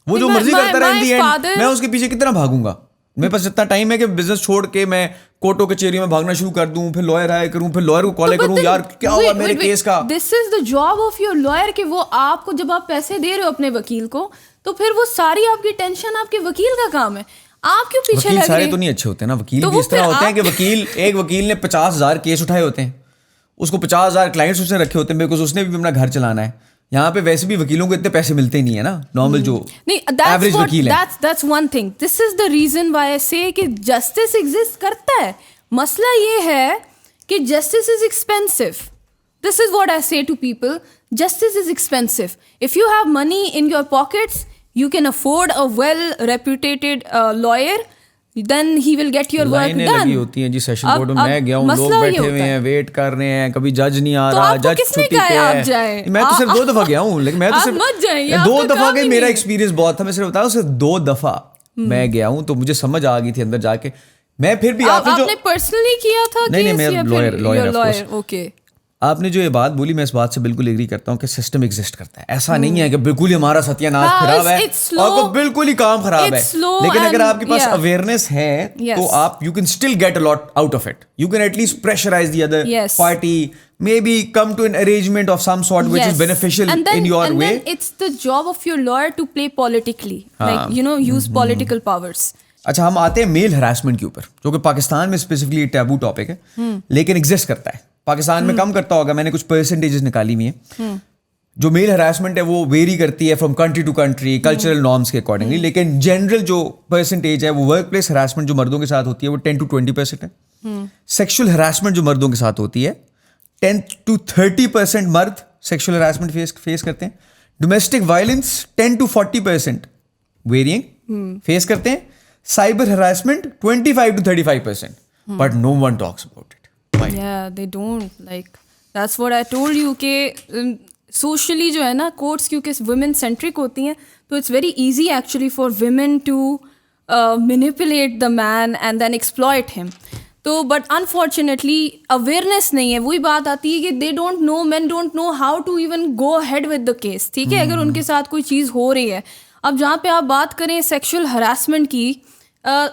وہ جو مرضی کرتا رہے ان دی اینڈ, میں اس کے پیچھے کتنا بھاگوں گا. میرے پاس اتنا ٹائم ہے کہ بزنس چھوڑ کے میں کوٹوں کچہریوں میں بھاگنا شروع کر دوں, پھر لائر ہائر کروں, پھر لائر کو کال کروں, یار کیا ہوا میرے کیس کا. This is the job of your lawyer کہ وہ آپ کو جب آپ پیسے دے رہے ہو اپنے وکیل کو, تو پھر وہ ساری آپ کی ٹینشن آپ کے وکیل کا کام ہے. آپ کیوں پیچھے لگ رہے ہیں؟ سارے تو نہیں اچھے ہوتے نا, وکیل بھی اس طرح ہوتے ہیں کہ ایک وکیل نے 50,000 کیس اٹھائے ہوتے ہیں, اس کو 50,000 کلائنٹس اس نے رکھے ہوتے ہیں, بیکاز اس نے بھی اپنا گھر چلانا ہے. یہاں پہ ویسے بھی وکیلوں کو اتنے پیسے ملتے نہیں ہیں نا, نارمل جو ایوریج وکیل ہے. That's one thing. This is the reason why I say کہ جسٹس ایگزسٹ کرتا ہے. مسئلہ یہ ہے کہ justice is expensive. This is what I say to people. Justice is expensive. If you have money in your pockets, you can afford a well-reputed lawyer. Then he will get your work done. لائنیں لگی ہوتی ہیں جی session court میں, میں گیا ہوں, لوگ بیٹھے ہوئے ہیں ویٹ کر رہے ہیں, کبھی جج نہیں آ رہا, جج چھٹی پہ ہے. میں تو صرف 2 دفعہ گیا ہوں, لیکن میں تو صرف 2 دفعہ کا میرا ایکسپیرینس بہت تھا. میں صرف بتاؤں صرف 2 دفعہ میں گیا ہوں, تو مجھے سمجھ آ گئی تھی اندر جا کے. میں پھر بھی آپ نے پرسنلی کیا تھا؟ نہیں, میں لائر. اوکے, آپ نے جو یہ بات بولی میں اس بات سے بالکل ایگری کرتا ہوں کہ سسٹم ایگزسٹ کرتا ہے. ایسا نہیں ہے کہ بالکل ہی ہمارا ستیہ ناش خراب ہے اور کو بالکل ہی کام خراب ہے, لیکن اگر آپ کے پاس اویئرنیس ہے تو آپ you can still get a lot out of it. You can at least pressurise the other party, maybe come to an arrangement of some sort which is beneficial in your way. And then it's the job of your lawyer to play politically, like you know, use political powers. اچھا, ہم آتے ہیں میل harassment کے اوپر, جو کہ پاکستان میں specifically taboo topic ہے, لیکن ایگزسٹ کرتا ہے. پاکستان میں کم کرتا ہوگا, میں نے کچھ پرسنٹیجز نکالی ہوئی ہیں. جو میل ہراسمنٹ ہے وہ ویری کرتی ہے from country to country, cultural norms کے اکارڈنگلی, لیکن جنرل جو پرسنٹیج ہے وہ ورک پلیس ہراسمنٹ جو مردوں کے ساتھ ہوتی ہے وہ 10 to 20% ہے. سیکشل ہراسمنٹ جو مردوں کے ساتھ ہوتی ہے 10 to 30% مرد سیکشل ہراسمنٹ فیس کرتے ہیں. Domestic violence 10 to 40% varying face کرتے ہیں. Cyber harassment 25 to 35%, but no one talks about it. Why? Yeah, they don't. Like that's what I told you کہ socially جو ہے نا courts کیونکہ women centric ہوتی ہیں, تو it's very easy actually for women to manipulate the man and then exploit him. تو but unfortunately awareness نہیں ہے. وہی بات آتی ہے کہ they don't know, man don't know how to even go ahead with the case. ٹھیک ہے, اگر ان کے ساتھ کوئی چیز ہو رہی ہے. اب جہاں پہ آپ بات کریں سیکشل ہراسمنٹ کی,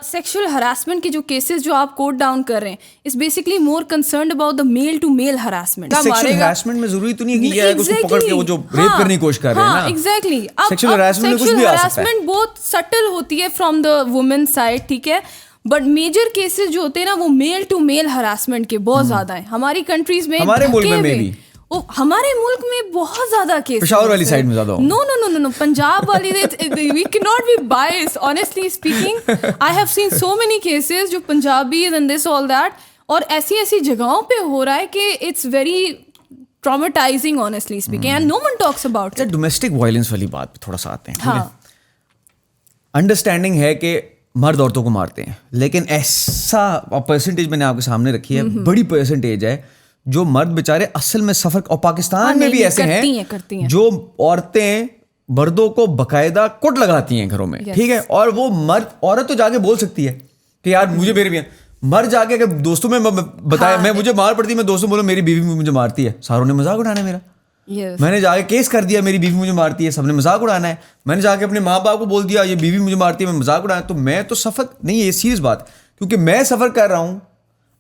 سیکشل ہراسمنٹ کے جو کیسز جو آپ کوٹ ڈاؤن کر رہے ہیں is basically more concerned about the male to male harassment. Sexual harassment میں ضروری تو نہیں کہ یہ ہے کہ اس کو پکڑ کے وہ جو ریپ کرنے کی کوشش کر رہے ہیں نا. ایگزیکٹلی, سیکشل ہراسمنٹ میں کچھ بھی آ سکتا ہے. ہراسمنٹ بہت سٹل ہوتی ہے فرام دا وومن سائڈ. ٹھیک ہے, بٹ میجر کیسز جو ہوتے ہیں نا وہ میل ٹو میل ہراسمنٹ کے بہت زیادہ ہیں ہماری کنٹریز میں. ہمارے ملک میں بھی, ہمارے ملک میں بہت زیادہ کیس, پشاور والی سائڈ میں زیادہ ہو. نو نو نو نو پنجاب والی, وی کی not be bias honestly speaking. I have seen so many cases جو Punjabis and this all that, اور ایسی ایسی جگہوں پہ ہو رہا ہے کہ it's very traumatising honestly speaking, and no one talks about it. Domestic violence والی بات پہ تھوڑا سا آتے ہیں. ہاں, انڈرسٹینڈنگ ہے کہ مرد عورتوں کو مارتے ہیں, لیکن ایسا پرسنٹیج میں نے آپ کے سامنے رکھی ہے, بڑی پرسنٹیج ہے جو مرد بیچارے اصل میں سفر, اور پاکستان میں بھی ایسے ہیں جو عورتیں مردوں کو باقاعدہ کٹ لگاتی ہیں گھروں میں. ٹھیک ہے, اور وہ مرد, عورت تو جا کے بول سکتی ہے کہ یار مجھے میری بھی, مرد جا کے اگر دوستوں میں بتایا, میں مجھے مار پڑتی, میں دوستوں بولوں میری بیوی مجھے مارتی ہے, ساروں نے مذاق اٹھانا میرا. Yes. میں نے جا کے کیس کر دیا میری بیوی مجھے مارتی ہے, سب نے مذاق اڑانا ہے. میں نے جا کے اپنے ماں باپ کو بول دیا یہ بیوی مجھے مارتی ہے, میں مذاق اڑانا. تو میں تو سفر نہیں, یہ سیریس بات, کیونکہ میں سفر کر رہا ہوں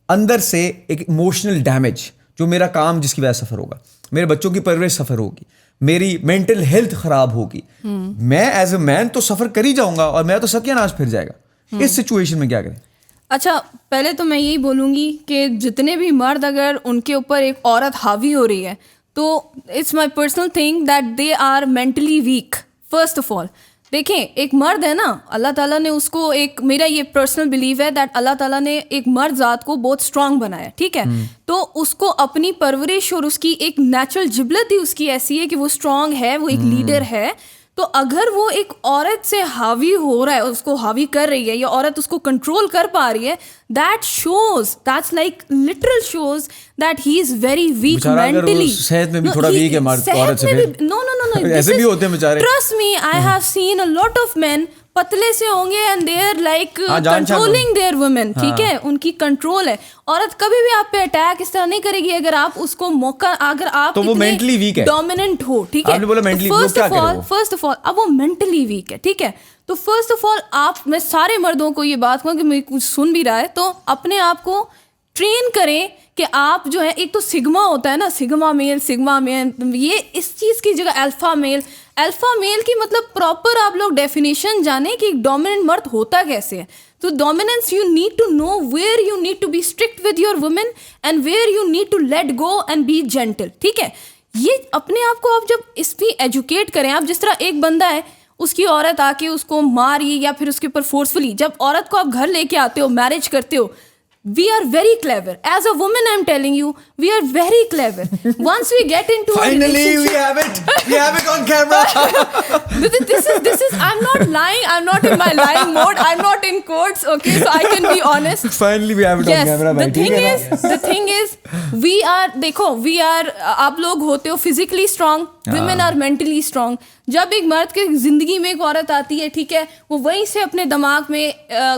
اندر سے ایک ایموشنل ڈیمیج, جو میرا کام جس کی وجہ سے سفر ہوگا, میرے بچوں کی پرورش سفر ہوگی, میری مینٹل ہیلتھ خراب ہوگی. میں ایز اے مین تو سفر کر ہی جاؤں گا, اور میں تو ستیہ ناش پھر جائے گا. اس سچویشن میں کیا کریں؟ اچھا, پہلے تو میں یہی بولوں گی کہ جتنے بھی مرد اگر ان کے اوپر ایک عورت حاوی ہو رہی ہے تو it's my personal thing that they are mentally weak. First of all دیکھیں, ایک مرد ہے نا, اللہ تعالیٰ نے اس کو ایک, میرا یہ پرسنل بلیو ہے دیٹ اللہ تعالیٰ نے ایک مرد ذات کو بہت اسٹرانگ بنایا, ٹھیک ہے, تو اس کو اپنی پرورش اور اس کی ایک نیچرل جبلت ہی اس کی ایسی ہے کہ وہ اسٹرانگ ہے, وہ ایک لیڈر ہے. تو اگر وہ ایک عورت سے حاوی ہو رہا ہے, اس کو حاوی کر رہی ہے, یا عورت اس کو کنٹرول کر پا رہی ہے, that shows, that's like literal shows that he is very weak mentally. صحت میں بھی تھوڑا ویک ہے مرد عورت سے, نو نو نو نو, ایسے بھی ہوتے ہیں بیچارے. Trust me, I have seen a lot of men پتلے سے ہوں گے and they are like controlling their woman, ٹھیک ہے, ان کی کنٹرول ہے. عورت کبھی بھی آپ پہ اٹیک اس طرح نہیں کرے گی اگر آپ اس کو موقع, اگر آپ ڈومیننٹ ہو, ٹھیک ہے. فرسٹ آف آل اب وہ مینٹلی ویک ہے, ٹھیک ہے. تو فرسٹ آف آل آپ, میں سارے مردوں کو یہ بات کہوں کہ مجھے کچھ سن بھی رہا ہے تو اپنے آپ کو ٹرین کریں کہ آپ جو ہے, ایک تو سگما ہوتا ہے نا, سگما مین, یہ اس چیز کی جگہ الفا میل کی مطلب پراپر آپ لوگ ڈیفینیشن جانیں کہ ایک ڈومیننٹ مرد ہوتا کیسے ہے. تو dominance you need to know where you need to be strict with your woman and where you need to let go and be gentle, ٹھیک ہے. یہ اپنے آپ کو آپ جب اس پہ ایجوکیٹ کریں, آپ جس طرح ایک بندہ ہے, اس کی عورت آ کے اس کو ماری یا پھر اس کے اوپر فورسفلی, جب عورت کو آپ گھر لے کے آتے ہو, میرج کرتے ہو, we are very clever. As a woman, I'm telling you, we are very clever. Once we get into finally we have it on camera. This is I'm not lying, I'm not in my lying mode, I'm not in courts, okay, so I can be honest. Finally we have it on camera. The thing is we are, دیکھو, we are, آپ لوگ ہوتے ہو physically strong, women are mentally strong. جب ایک مرد کے زندگی میں ایک عورت آتی ہے, ٹھیک ہے, وہ وہیں سے اپنے دماغ میں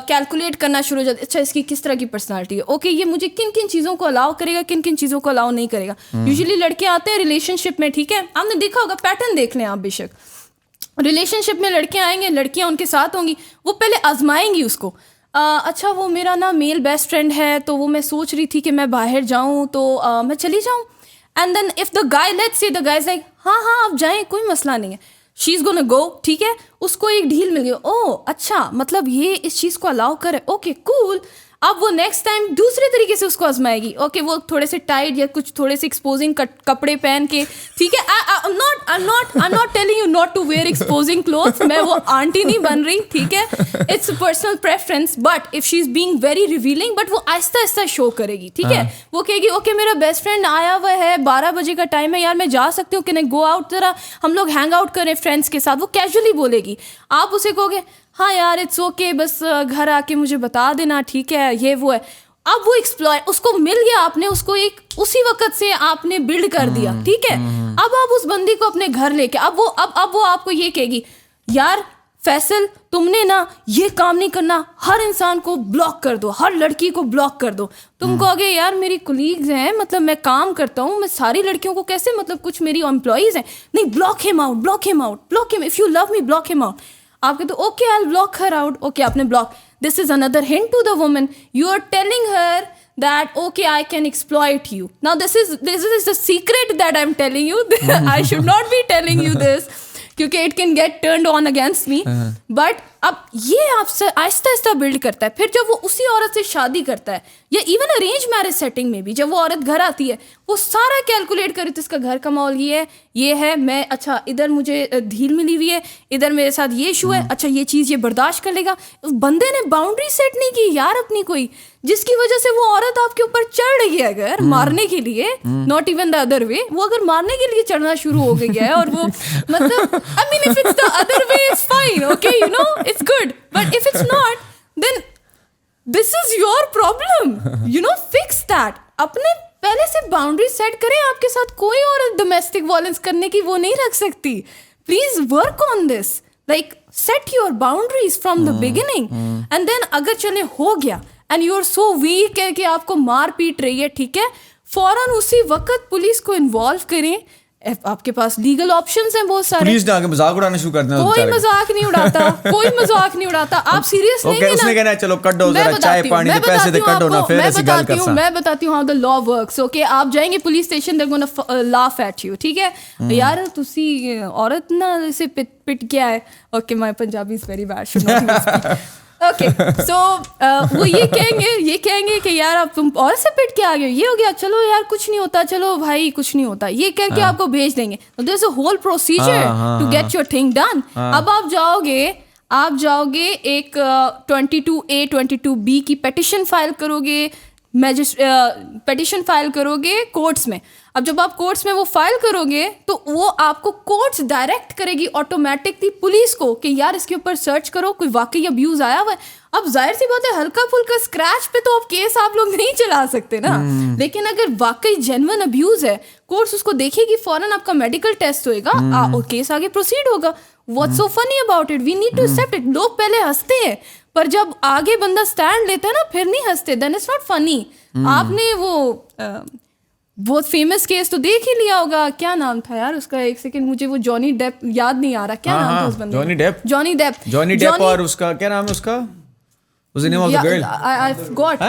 کیلکولیٹ کرنا شروع ہو جاتا ہے, اچھا اس کی کس طرح کی پرسنالٹی ہے, اوکے یہ مجھے کن کن چیزوں کو الاؤ کرے گا, کن کن چیزوں کو الاؤ نہیں کرے گا. یوزلی لڑکے آتے ہیں ریلیشن شپ میں, ٹھیک ہے, آپ نے دیکھا ہوگا, پیٹرن دیکھ لیں آپ بے شک, ریلیشن شپ میں لڑکے آئیں گے, لڑکیاں ان کے ساتھ ہوں گی, وہ پہلے آزمائیں گی اس کو. اچھا وہ میرا نا میل بیسٹ فرینڈ ہے, تو وہ میں سوچ رہی تھی کہ میں باہر جاؤں تو میں چلی جاؤں. And then if the guy, let's see the guy is like ہاں آپ جائیں, کوئی مسئلہ نہیں ہے, شی از گونا گو, ٹھیک ہے, اس کو ایک ڈھیل مل گئی, او اچھا مطلب یہ اس چیز کو الاؤ کرے, اوکے کول. اب وہ نیکسٹ ٹائم دوسرے طریقے سے اس کو آزمائے گی, اوکے وہ تھوڑے سے ٹائٹ یا کچھ تھوڑے سے ایکسپوزنگ کپڑے پہن کے, ٹھیک ہے. I'm not telling you not to wear exposing clothes, میں وہ آنٹی نہیں بن رہی, ٹھیک ہے, it's a personal preference, but if she is being very revealing, but وہ آہستہ آہستہ شو کرے گی, ٹھیک ہے. وہ کہے گی اوکے میرا بیسٹ فرینڈ آیا ہوا ہے, 12 بجے کا ٹائم ہے, یار میں جا سکتی ہوں کہ نہیں, گو آؤٹ, ذرا ہم لوگ ہینگ آؤٹ کریں فرینڈس کے ساتھ. وہ کیجولی بولے گی, آپ اسے کہو گے ہاں یار اٹس اوکے, بس گھر آ کے مجھے بتا دینا, ٹھیک ہے, یہ وہ ہے. اب وہ ایکسپلور, اس کو مل گیا, آپ نے اس کو ایک اسی وقت سے آپ نے بلڈ کر دیا, ٹھیک ہے. اب آپ اس بندی کو اپنے گھر لے کے, اب وہ آپ کو یہ کہے گی, یار فیصل تم نے نا یہ کام نہیں کرنا, ہر انسان کو بلاک کر دو, ہر لڑکی کو بلاک کر دو. تم کہو گے یار میری کولیگز ہیں, مطلب میں کام کرتا ہوں, میں ساری لڑکیوں کو کیسے, مطلب کچھ میری امپلائیز ہیں, نہیں block him out, if you love me block him out. آپ کہتے okay I will block her out, okay آپ نے block. This is another hint to the woman, you are telling her that okay I can exploit you. Now this is the secret that I'm telling you. I should not be telling you this کیونکہ it can get turned on against me. But اب یہ آپ سے آہستہ آہستہ blood کرتا ہے. پھر جب وہ اسی عورت سے شادی کرتا ہے, یا ایون ارینج میرج سیٹنگ میں بھی جب وہ عورت گھر آتی ہے, وہ سارا کیلکولیٹ کرے تو اس کا گھر کا ماحول یہ ہے, میں اچھا ادھر مجھے ڈھیل ملی ہوئی ہے, ادھر میرے ساتھ یہ ایشو ہے, اچھا یہ چیز یہ برداشت کر لے گا. بندے نے باؤنڈری سیٹ نہیں کی یار اپنی کوئی, جس کی وجہ سے وہ عورت آپ کے اوپر چڑھ رہی ہے اگر مارنے کے لیے, not even the other way, وہ اگر مارنے کے لیے چڑھنا شروع ہو گیا ہے, اور وہ مطلب I mean if it's the other way it's fine, okay, you know, it's good, but if it's not then this is your problem, you know, fix that. اپنے پہلے سے باؤنڈری سیٹ کریں, آپ کے ساتھ کوئی عورت ڈومیسٹک وائلنس کرنے کی وہ نہیں رکھ سکتی. Please work on this, like set your boundaries from the beginning, and then اگر چلے ہو گیا and you are so weak ہے کہ آپ کو مار پیٹ رہی ہے, ٹھیک ہے, فوراً اسی وقت پولیس کو انوالو کریں, آپ کے پاس لیگل آپشنز ہیں بہت سارے. پولیس نے آگے مذاق اڑانا شروع کر دیا. کوئی مذاق نہیں اڑاتا, کوئی مذاق نہیں اڑاتا. آپ سیریس نہیں اس نے کہنا چلو کٹ دو ذرا چائے پانی دے پیسے دے کٹ دو نا پھر ایسی گل کرساں. میں بتاتی ہوں how the law works. Okay, آپ جائیں گے police station, they're gonna laugh at you. ٹھیک ہے یار, تسی عورت نا اسے پٹ کیا ہے. Okay, my Punjabi is very bad, should not even speak. Okay, so وہ یہ کہیں گے کہ یار اب تم اور سے پٹ کے آ گئے, یہ ہو گیا, چلو یار کچھ نہیں ہوتا, چلو بھائی کچھ نہیں ہوتا, یہ کر کے آپ کو بھیج دیں گے. There is a whole procedure to get your thing done. اب آپ جاؤ گے ایک 22A 22B کی پیٹیشن فائل کرو گے, پیٹیشن فائل کرو گے کورٹس میں. اب جب آپ کورٹس میں وہ فائل کرو گے تو وہ آپ کو کورٹس ڈائریکٹ کرے گی آٹومیٹکلی پولیس کو کہ یار اس کے اوپر سرچ کرو, کوئی واقعی ابیوز آیا ہوا ہے. اب ظاہر سی بات ہے, ہلکا پھلکا اسکریچ پہ تو اب کیس آپ لوگ نہیں چلا سکتے نا, لیکن اگر واقعی جینوئن ابیوز ہے, کورٹس اس کو دیکھے گی, فوراً آپ کا میڈیکل ٹیسٹ ہوئے گا اور کیس آگے پروسیڈ ہوگا. What's so funny about it, we need to accept it. لوگ پہلے ہنستے ہیں پر جب آگے بندہ اسٹینڈ لیتا ہے نا پھر نہیں ہنستے, دین اٹس ناٹ فنی. آپ نے وہ بہت فیمس کیس تو دیکھ ہی لیا ہوگا, کیا نام تھا یار اس کا, ایک سیکنڈ, مجھے وہ جانی ڈیپ یاد نہیں آ رہا, کیا نام تھا اس بندے, جانی ڈیپ اور اس کا کیا نام ہے, اس کا was the name of the girl, I forgot,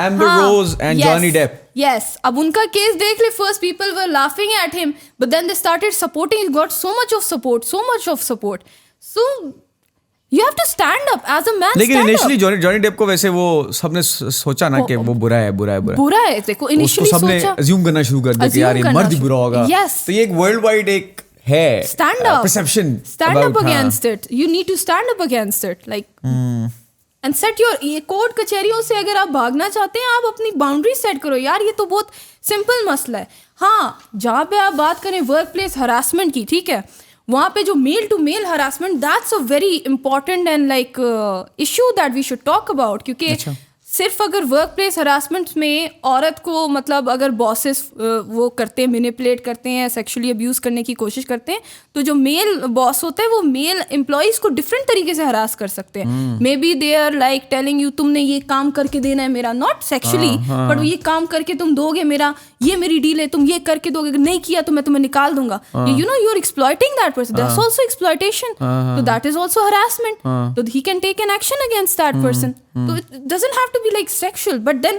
Amber Rose and Johnny Depp. Yes, اب ان کا کیس دیکھ لے, first people were laughing at him but then they started supporting, he got so much of support. So you have to stand up as a man. لیکن initially Johnny Depp کو ویسے وہ سب نے سوچا نا کہ وہ برا ہے, دیکھو initially سب نے assume کرنا شروع کر دیا کہ یار یہ مرد ہی برا ہوگا. تو یہ ایک ورلڈ وائڈ ایک ہے perception, stand up against it. You need to stand up against it, like and set your, یہ کورٹ کچہریوں سے اگر آپ بھاگنا چاہتے ہیں آپ اپنی باؤنڈری سیٹ کرو یار. یہ تو بہت سمپل مسئلہ ہے. ہاں, جہاں پہ آپ بات کریں ورک پلیس ہراسمنٹ کی, ٹھیک ہے, وہاں پہ جو male to male harassment, that's a very important and like issue that we should talk about. کیونکہ صرف اگر ورک پلیس ہراسمنٹ میں عورت کو مطلب اگر باسز وہ کرتے ہیں, مینیپولیٹ کرتے ہیں, سیکشولی ابیوز کرنے کی کوشش کرتے ہیں, تو جو میل باس ہوتے ہیں وہ میل امپلائیز کو ڈفرینٹ طریقے سے ہراس کر سکتے ہیں. Maybe they are like telling you تم نے یہ کام کر کے دینا ہے میرا, ناٹ سیکشولی بٹ یہ کام کر کے تم دو گے میرا, یہ میری ڈیل ہے, تم یہ کر کے دو گے, اگر نہیں کیا تو میں تمہیں نکال دوں گا. You know you are exploiting that person, that's also exploitation, تو دیٹ از آلسو ہراسمنٹ, تو he can take an action against that person. تو it doesn't have to be like sexual. But then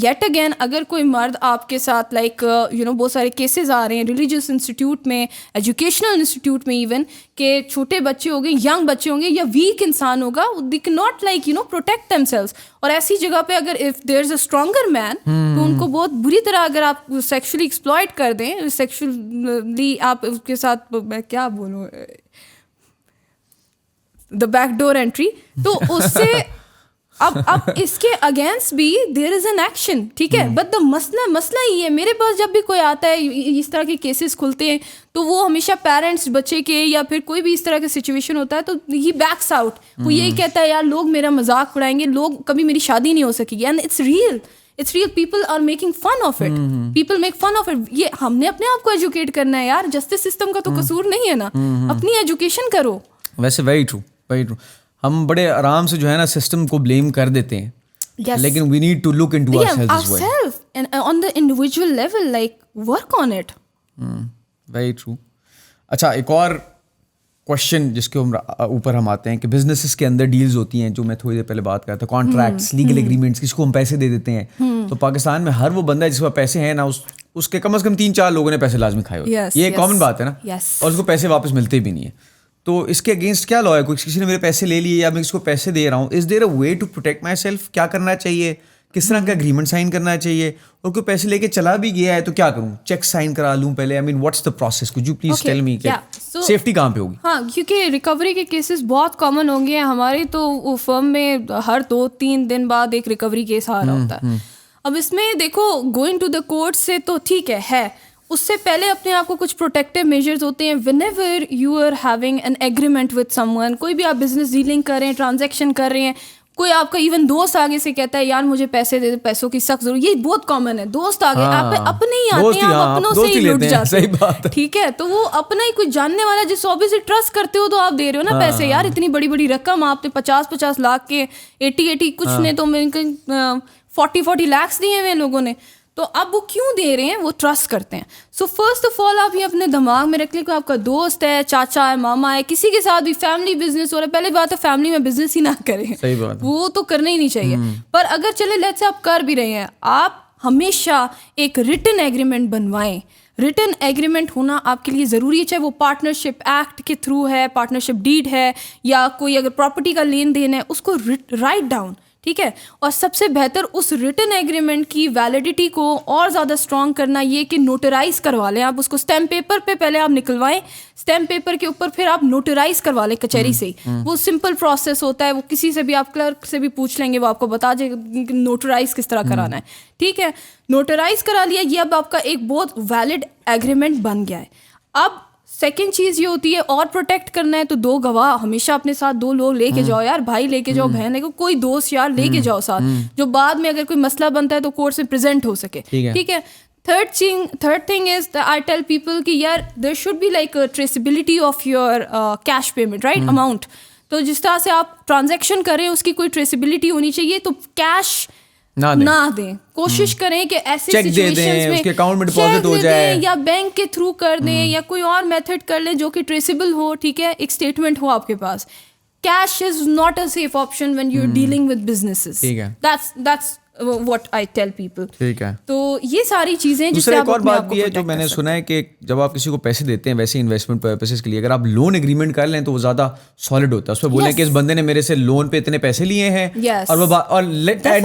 yet again اگر کوئی مرد آپ کے ساتھ like you نو بہت سارے کیسز آ رہے ہیں ریلیجیس انسٹیٹیوٹ میں, ایجوکیشنل انسٹیٹیوٹ میں, ایون کہ چھوٹے بچے ہوں گے, ینگ بچے ہوں گے یا ویک انسان ہوگا, they can not like you know protect themselves. اور ایسی جگہ پہ اگر if there is a stronger مین تو ان کو بہت بری طرح اگر آپ سیکشولی ایکسپلائٹ کر دیں, سیکشولی آپ اس کے ساتھ, میں کیا بولوں, دا بیک ڈور انٹری, تو اس سے اب اس کے اگینسٹ بھی دیر از این ایکشن, ٹھیک ہے. بٹ دا مسئلہ یہ ہے, میرے پاس جب بھی کوئی آتا ہے اس طرح کے کیسز کھلتے ہیں تو وہ ہمیشہ پیرنٹس بچے کے یا پھر کوئی بھی اس طرح کا سچویشن ہوتا ہے تو ہی بیکس آؤٹ. وہ یہی کہتا ہے یار لوگ میرا مذاق اڑائیں گے, لوگ کبھی میری شادی نہیں ہو سکے گی. And it's real, people are making fun of it, people make fun of it. یہ ہم نے اپنے آپ کو ایجوکیٹ کرنا ہے یار, جسٹس سسٹم کا تو قصور نہیں ہے نا, اپنی ایجوکیشن کرو. ویسے ویری ٹرو. ہم بڑے آرام سے جو ہے نا سسٹم کو بلیم کر دیتے ہیں, لیکن we need to look into ourselves and on the individual level, like work on it. Very true. اچھا, ایک اور کوشچن جس کے اوپر ہم آتے ہیں کہ بزنسز کے اندر ڈیلز ہوتی ہیں, جو میں تھوڑی دیر پہلے بات کر رہا تھا, کانٹریکٹس, لیگل ایگریمنٹس, کس کو ہم پیسے دے دیتے ہیں. تو پاکستان میں ہر وہ بندہ جس کے پاس پیسے ہیں نا, اس کے کم از کم 3-4 لوگوں نے پیسے لازمی کھائے ہوتے ہیں. یہ ایک کامن بات ہے نا, اور اس کو پیسے واپس ملتے بھی نہیں ہیں. تو اس کے اگینسٹ کیا لا ہے, کوئی کسی نے میرے پیسے لے لیے یا میں اس کو پیسے دے رہا ہوں, is there a way to protect myself, کیا کرنا چاہیے, کس طرح کا اگریمنٹ سائن کرنا چاہیے, اور کوئی پیسے لے کے چلا بھی گیا ہے تو کیا کروں, چیک سائن کرا لوں پہلے, I mean what's the process, could you please tell me کہ سیفٹی کہاں پہ ہوگی. ہاں, کیونکہ ریکوری کے کیسز بہت کامن ہوں گے ہماری تو فرم میں, ہر 2-3 دن بعد ایک ریکوری کیس آ رہا ہوتا ہے. اب اس میں دیکھو گوئنگ ٹو دا کورٹ سے تو ٹھیک ہے, اس سے پہلے اپنے آپ کو کچھ پروٹیکٹیو میجرز ہوتے ہیں. Whenever you are having an agreement with someone, کوئی بھی آپ بزنس ڈیلنگ کر رہے ہیں, ٹرانزیکشن کر رہے ہیں, کوئی آپ کا ایون دوست آگے سے کہتا ہے یار مجھے پیسے دے دے, پیسوں کی سخت ضرورت, یہ بہت کامن ہے. دوست آگے آپ اپنے ہی آتے ہیں, آپ اپنوں سے ہی لٹ جاتے ہیں, ٹھیک ہے. تو وہ اپنا ہی کوئی جاننے والا جس آبویسلی ٹرسٹ کرتے ہو تو آپ دے رہے ہو نا پیسے, یار اتنی بڑی بڑی رقم آپ نے 50-50 لاکھ کے, 80 کچھ نے تو 40 لاکھ دیے ہوئے لوگوں نے. تو اب وہ کیوں دے رہے ہیں, وہ ٹرسٹ کرتے ہیں. سو فرسٹ آف آل آپ یہ اپنے دماغ میں رکھ لیں کہ آپ کا دوست ہے, چاچا ہے, ماما ہے, کسی کے ساتھ بھی فیملی بزنس ہو رہا ہے, پہلے بات ہے فیملی میں بزنس ہی نہ کریں, وہ تو کرنا ہی نہیں چاہیے. پر اگر چلے لیٹس سے آپ کر بھی رہے ہیں, آپ ہمیشہ ایک ریٹن ایگریمنٹ بنوائیں. ریٹن ایگریمنٹ ہونا آپ کے لیے ضروری ہے, چاہے وہ پارٹنرشپ ایکٹ کے تھرو ہے, پارٹنرشپ ڈیڈ ہے, یا کوئی اگر پراپرٹی کا لین دین ہے, اس کو رائٹ ڈاؤن, ٹھیک ہے. اور سب سے بہتر اس ریٹن ایگریمنٹ کی ویلیڈیٹی کو اور زیادہ اسٹرانگ کرنا یہ کہ نوٹرائز کروا لیں. آپ اس کو اسٹیمپ پیپر پہ پہلے آپ نکلوائیں, اسٹیمپ پیپر کے اوپر پھر آپ نوٹرائز کروا لیں کچہری سے ہی. وہ سمپل پروسیس ہوتا ہے, وہ کسی سے بھی آپ کلرک سے بھی پوچھ لیں گے, وہ آپ کو بتا دے گا کہ نوٹرائز کس طرح کرانا ہے, ٹھیک ہے. نوٹرائز کرا لیا, یہ اب آپ کا ایک بہت ویلڈ ایگریمنٹ بن گیا ہے. اب سیکنڈ چیز یہ ہوتی ہے, اور پروٹیکٹ کرنا ہے تو 2 گواہ ہمیشہ اپنے ساتھ 2 لوگ لے کے جاؤ یار, بھائی لے کے جاؤ, بہن لے کے, کوئی دوست یار لے کے جاؤ ساتھ, جو بعد میں اگر کوئی مسئلہ بنتا ہے تو کورٹ میں پریزنٹ ہو سکے, ٹھیک ہے. Third thing is I tell people کہ یار there should be like traceability of your cash payment, right amount. تو جس طرح سے آپ ٹرانزیکشن کریں اس کی کوئی ٹریسیبلٹی ہونی چاہیے. تو کیش نہ دیں, کوشش کریں کہ ایسی سچویشنز میں چیک دے دیں یا بینک کے تھرو کر دیں یا کوئی اور میتھڈ کر لیں جو کہ ٹریسیبل ہو, ٹھیک ہے, ایک اسٹیٹمنٹ ہو آپ کے پاس. Cash is not a safe option when you are dealing with businesses. That's what I tell people. ٹھیک ہے. تو یہ ساری چیزیں جس سے ایک اور بات بھی ہے جو میں نے سنا ہے کہ جب آپ کسی کو پیسے دیتے ہیں ویسے انویسٹمنٹ پرپسز کے لیے, اگر آپ لون ایگریمنٹ کر لیں تو وہ زیادہ سالڈ ہوتا ہے. اس پہ بولیں کہ اس بندے نے میرے سے لون پہ اتنے پیسے لیے ہیں, اور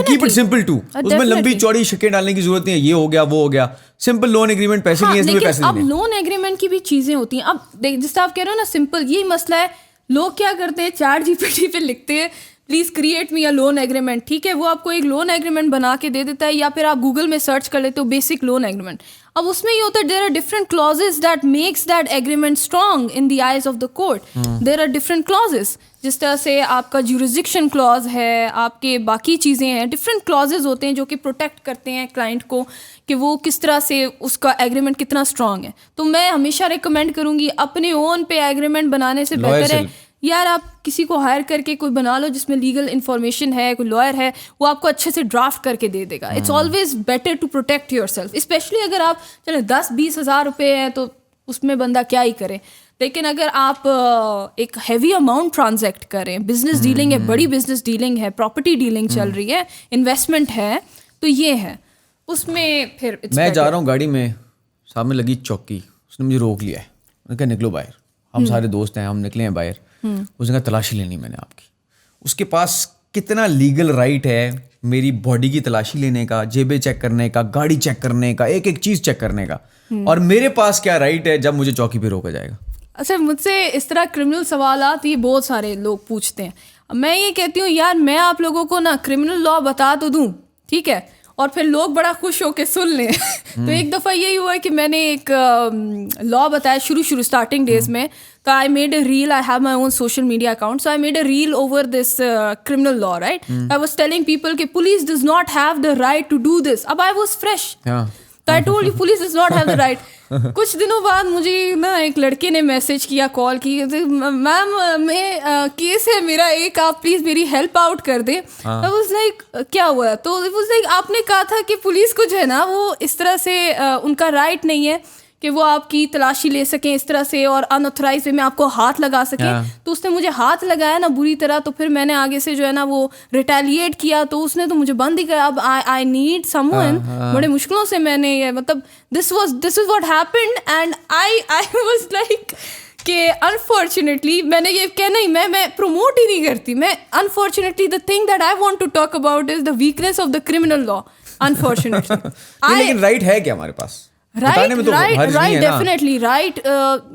کیپ اٹ سمپل ٹو, اس میں لمبی چوڑی شکیں ڈالنے کی ضرورت نہیں ہے, یہ ہو گیا وہ ہو گیا, سمپل لون ایگریمنٹ, پیسے لیے, اس میں پیسے لیے. اب لون ایگریمنٹ کی بھی چیزیں ہوتی ہیں. اب جس طرح آپ کہہ رہے ہو نا سمپل, یہی مسئلہ ہے. لوگ کیا کرتے ہیں, چیٹ جی پی ٹی پہ لکھتے ہیں please create me a loan agreement, ٹھیک ہے, وہ آپ کو ایک لون ایگریمنٹ بنا کے دے دیتا ہے, یا پھر آپ گوگل میں سرچ کر لیتے ہو بیسک لون ایگریمنٹ. اب اس میں یہ ہوتا ہے there are different clauses that makes that agreement strong in the eyes of the court. There are different clauses, جس طرح سے آپ کا جورسڈکشن کلاز ہے, آپ کے باقی چیزیں ہیں, ڈفرنٹ کلازز ہوتے ہیں جو کہ پروٹیکٹ کرتے ہیں کلائنٹ کو کہ وہ کس طرح سے اس کا ایگریمنٹ کتنا اسٹرانگ ہے. تو میں ہمیشہ ریکمینڈ کروں گی اپنے اون پہ ایگریمنٹ بنانے سے بہتر ہے یار آپ کسی کو ہائر کر کے کوئی بنا لو جس میں لیگل انفارمیشن ہے, کوئی لائر ہے, وہ آپ کو اچھے سے ڈرافٹ کر کے دے دے گا. It's always better to protect yourself, especially اگر آپ چلیں 10-20 ہزار روپے ہیں تو اس میں بندہ کیا ہی کرے. لیکن اگر آپ ایک ہیوی اماؤنٹ ٹرانزیکٹ کریں, بزنس ڈیلنگ ہے, بڑی بزنس ڈیلنگ ہے, پراپرٹی ڈیلنگ چل رہی ہے, انویسٹمنٹ ہے, تو یہ ہے اس میں. پھر میں جا رہا ہوں گاڑی میں, سامنے لگی چوکی, اس نے مجھے روک لیا ہے, میں کہا نکلو باہر, ہم سارے دوست ہیں, ہم نکلے ہیں باہر. اس نے کہا تلاشی لینی میں نے آپ کی. اس کے پاس کتنا لیگل رائٹ ہے میری باڈی کی تلاشی لینے کا, جیبیں چیک کرنے کا, گاڑی چیک کرنے کا, ایک ایک چیز چیک کرنے کا, اور میرے پاس کیا رائٹ ہے جب مجھے چوکی پہ روکا جائے گا. اچھا مجھ سے اس طرح کرمنل سوالات یہ بہت سارے لوگ پوچھتے ہیں. میں یہ کہتی ہوں یار میں آپ لوگوں کو نا کرمنل لا بتا تو دوں, ٹھیک ہے, اور پھر لوگ بڑا خوش ہو کے سن لیں. تو ایک دفعہ یہی ہوا ہے کہ میں نے ایک لا بتایا شروع اسٹارٹنگ ڈیز میں. تو I made a reel, I have my own social media account, so I made a reel over this criminal law, right. I was telling people کہ police does not have the right to do this. اب I was fresh, تو I told you police does not have the right. کچھ دنوں بعد مجھے نا ایک لڑکے نے میسج کیا, کال کی, میم میں کیس ہے میرا ایک, آپ پلیز میری ہیلپ آؤٹ کر دیں. آئی واز لائک کیا ہوا؟ تو اٹ واز لائک آپ نے کہا تھا کہ پولیس کو جو ہے نا وہ اس طرح سے ان کا رائٹ نہیں ہے کہ وہ آپ کی تلاشی لے سکیں اس طرح سے اور اناتھورائز وے میں آپ کو ہاتھ لگا سکیں. تو اس نے مجھے ہاتھ لگایا نا بری طرح, تو پھر میں نے آگے سے جو ہے نا وہ ریٹیلیٹ کیا, تو اس نے تو مجھے بند ہی کیا. اب آئی نیڈ سم ون, بڑے مشکلوں سے میں نے مطلب this is what happened, and I was like کہ انفارچونیٹلی میں نے یہ کہنا ہی میں پروموٹ ہی نہیں کرتی. میں unfortunately the thing that I want to talk about is the weakness of the criminal law. Unfortunately لیکن رائٹ ہے کیا ہمارے پاس؟ رائٹ ڈیفینیٹلی رائٹ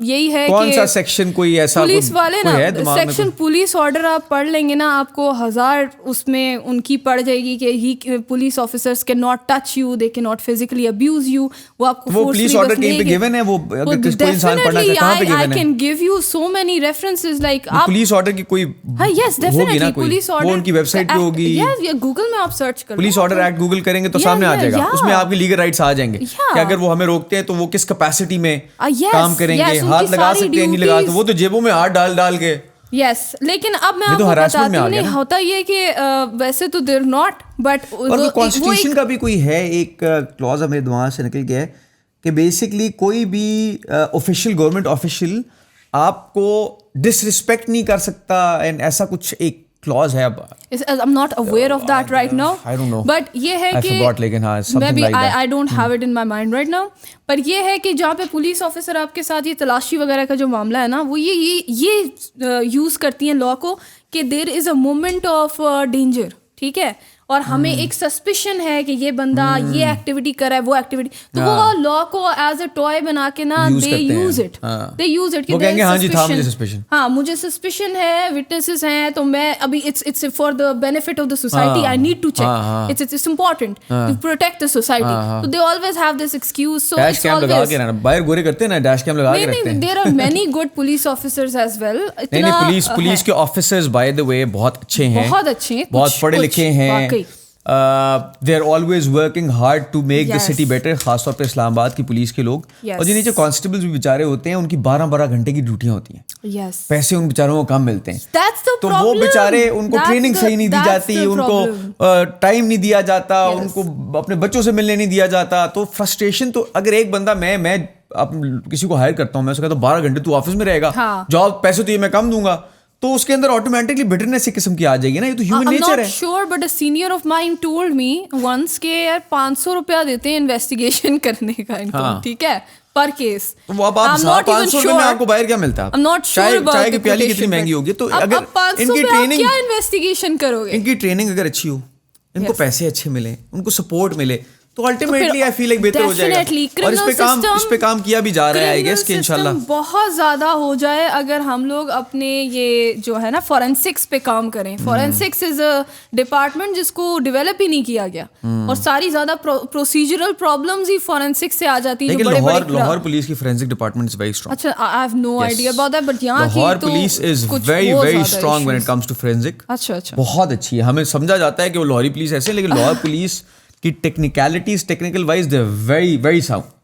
یہی ہے کون سا سیکشن کوئی ایسا پولیس والے نا سیکشن پولیس آرڈر آپ پڑھ لیں گے نا, آپ کو 1000 اس میں ان کی پڑ جائے گی کہ ہی police officers can not touch you, they can not physically abuse you. وہ آپ کو پولیس آرڈر کہیں پہ گیون ہے, وہ اگر کوئی انسان پڑھنا چاہے کہاں پہ گیون ہے؟ I can give you so many references like police order کی کوئی یس ڈیفینیٹلی پولیس آرڈر وہ ان کی ویب سائٹ پہ ہوگی, گوگل میں آپ سرچ کرو پولیس آرڈر ایکٹ گوگل کریں گے تو سامنے آ جائے گا. اس میں آپ کی لیگل رائٹس آ جائیں گے کہ اگر وہ ہمیں روکتے ہیں تو وہ کس کیپیسٹی میں کام کریں گے, ہاتھ لگا سکتے ہیں نہیں لگا سکتے, وہ تو جیبوں میں ہاتھ ڈال کے یس لیکن اب میں آپ کو بتاتی ہوں نہیں ہوتا یہ کہ ویسے تو دیر ناٹ بٹ اور کانسٹیٹیوشن کا بھی کوئی ہے ایک کلوز میرے دماغ سے نکل گیا ہے کہ بیسکلی کوئی بھی آفیشیل گورنمنٹ آفیشیل آپ کو ڈس رسپیکٹ نہیں کر سکتا اینڈ ایسا کچھ ایک clause ہے. I'm not aware of that right now. I don't know. But یہ ہے کہ لیکن ہاں maybe I don't have it in my mind right now. پر یہ ہے کہ جہاں پہ پولیس آفیسر آپ کے ساتھ یہ تلاشی وغیرہ کا جو معاملہ ہے نا وہ یہ یوز کرتی ہیں لا کو کہ دیر is a moment of danger, ٹھیک ہے, اور ہمیں ایک سسپیشن ہے کہ یہ بندہ یہ ایکٹیویٹی کر رہا ہے وہ ایکٹیویٹی, تو وہ لا کو ایز اے ٹوائے بنا کے نا دے یوز اٹ ہاں مجھے سسپیشن ہے, وٹنسز ہیں, تو میں ابھی it's for the benefit of the society, I need to check, it's important to protect the society, تو they always have this excuse. So dash cam لگا کے نا باہر گورے کرتے ہیں نا, ڈیش کیم لگا کے رکھتے ہیں. There are many good police officers as well. نہیں پولیس کے آفیسرز بائی دا وے بہت اچھے ہیں, بہت پڑھے لکھے ہیں. they are always working hard to make the city better, خاص طور پہ اسلام آباد کی پولیس کے لوگ. اور جو نیچے کانسٹیبلز بھی بیچارے ہوتے ہیں ان کی 12 گھنٹے کی ڈیوٹیاں ہوتی ہیں, پیسے ان بیچاروں کو کم ملتے ہیں, تو وہ بیچارے ان کو ٹریننگ صحیح نہیں دی جاتی, ان کو ٹائم نہیں دیا جاتا, ان کو اپنے بچوں سے ملنے نہیں دیا جاتا. تو فرسٹریشن, تو اگر ایک بندہ میں کسی کو ہائر کرتا ہوں, میں اس کو کہتا ہوں 12 گھنٹے تو آفس میں رہے گا, جاب پیسے تو یہ میں کم دوں گا, تو اس کے اندر آٹومیٹکلی بٹرنس ایک قسم کی آ جائے گی نا. یہ تو ہیومن نیچر ہے. Sure but a senior of mine told me once کہ یار 500 روپیہ دیتے ہیں انویسٹیگیشن کرنے کا ان کو, ٹھیک ہے, پر کیس. وہ اب آپ 500 میں آپ کو باہر کیا ملتا ہے, چائے کی پیالی کتنی مہنگی ہوگی, تو اگر ان کی ٹریننگ, کیا انویسٹیگیشن کرو گے, ان کی ٹریننگ اگر اچھی ہو, ان کو پیسے اچھے ملیں, ان کو سپورٹ ملے, تو الٹیمیٹلی آئی فیل لائک بہتر ہو جائے گا. اور اس پہ کام کیا بھی جا رہا ہے, آئی گیس کہ انشاءاللہ بہت زیادہ ہو جائے اگر ہم لوگ اپنے یہ جو ہے نا فورینسکس پہ کام کریں. فورینسکس از اے ڈپارٹمنٹ جس کو ڈیولپ ہی نہیں کیا گیا, اور ساری زیادہ پروسیجرل پرابلمز ہی فورینسکس سے آ جاتی ہیں. لیکن لاہور پولیس کی forensic department is very strong. اچھا, I have no idea about that, but یہاں کی Lahore police is very very strong when it comes to forensic. اچھا, بہت اچھی ہے. ہمیں سمجھا جاتا ہے کہ وہ لاہوری پولیس ایسے, لیکن لاہور پولیس کی technicalities, technical wise they very very sound.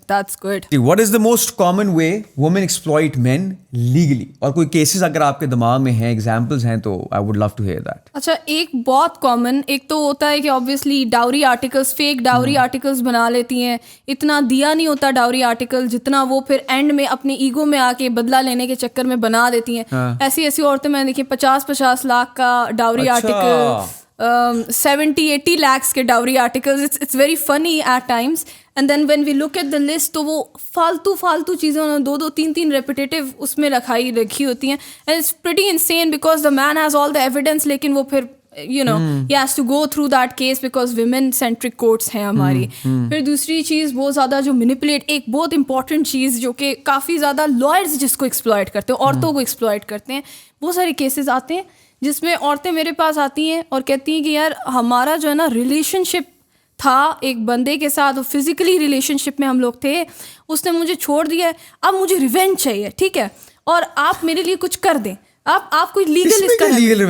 That's good. What is the most common way women exploit men legally? اور کوئی کیسز اگر آپ کے دماغ میں ہیں, ایگزامپلز ہیں, تو I would love to hear that. اچھا, ایک بہت کامن ایک تو ہوتا ہے کہ obviously dowry articles, fake dowry articles بنا لیتی ہیں. اتنا دیا نہیں ہوتا ڈاوری آرٹیکل جتنا وہ پھر اینڈ میں اپنے ایگو میں آ کے بدلہ لینے کے چکر میں بنا دیتی ہیں. ایسی عورتیں میں نے دیکھی 50 لاکھ کا ڈاوری آرٹیکل, 70-80 lakhs کے dowry articles. It's very funny at times. And then when we look at the list, تو وہ فالتو چیزیں انہوں نے 2-3 ریپیٹیٹیو اس میں رکھی ہوتی ہیں. And it's pretty insane because the man has all the evidence, لیکن وہ پھر you know he has to go through that case because women centric courts ہیں ہماری. پھر دوسری چیز بہت زیادہ جو مینیپولیٹ, ایک بہت امپورٹنٹ چیز جو کہ کافی زیادہ لائرز جس کو ایکسپلائٹ کرتے ہیں, عورتوں کو ایکسپلائٹ کرتے ہیں. بہت سارے کیسز آتے ہیں جس میں عورتیں میرے پاس آتی ہیں اور کہتی ہیں کہ یار ہمارا جو ہے نا ریلیشن شپ تھا ایک بندے کے ساتھ, فزیکلی ریلیشن شپ میں ہم لوگ تھے, اس نے مجھے چھوڑ دیا ہے, اب مجھے ریونج چاہیے, ٹھیک ہے, اور آپ میرے لیے کچھ کر دیں, آپ کوئی لیگل اس کا,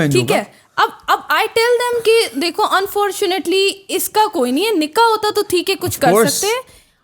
ٹھیک ہے. اب آئی ٹیل دیم کہ دیکھو انفارچونیٹلی اس کا کوئی نہیں ہے, نکاح ہوتا تو ٹھیک ہے کچھ کر سکتے ہیں,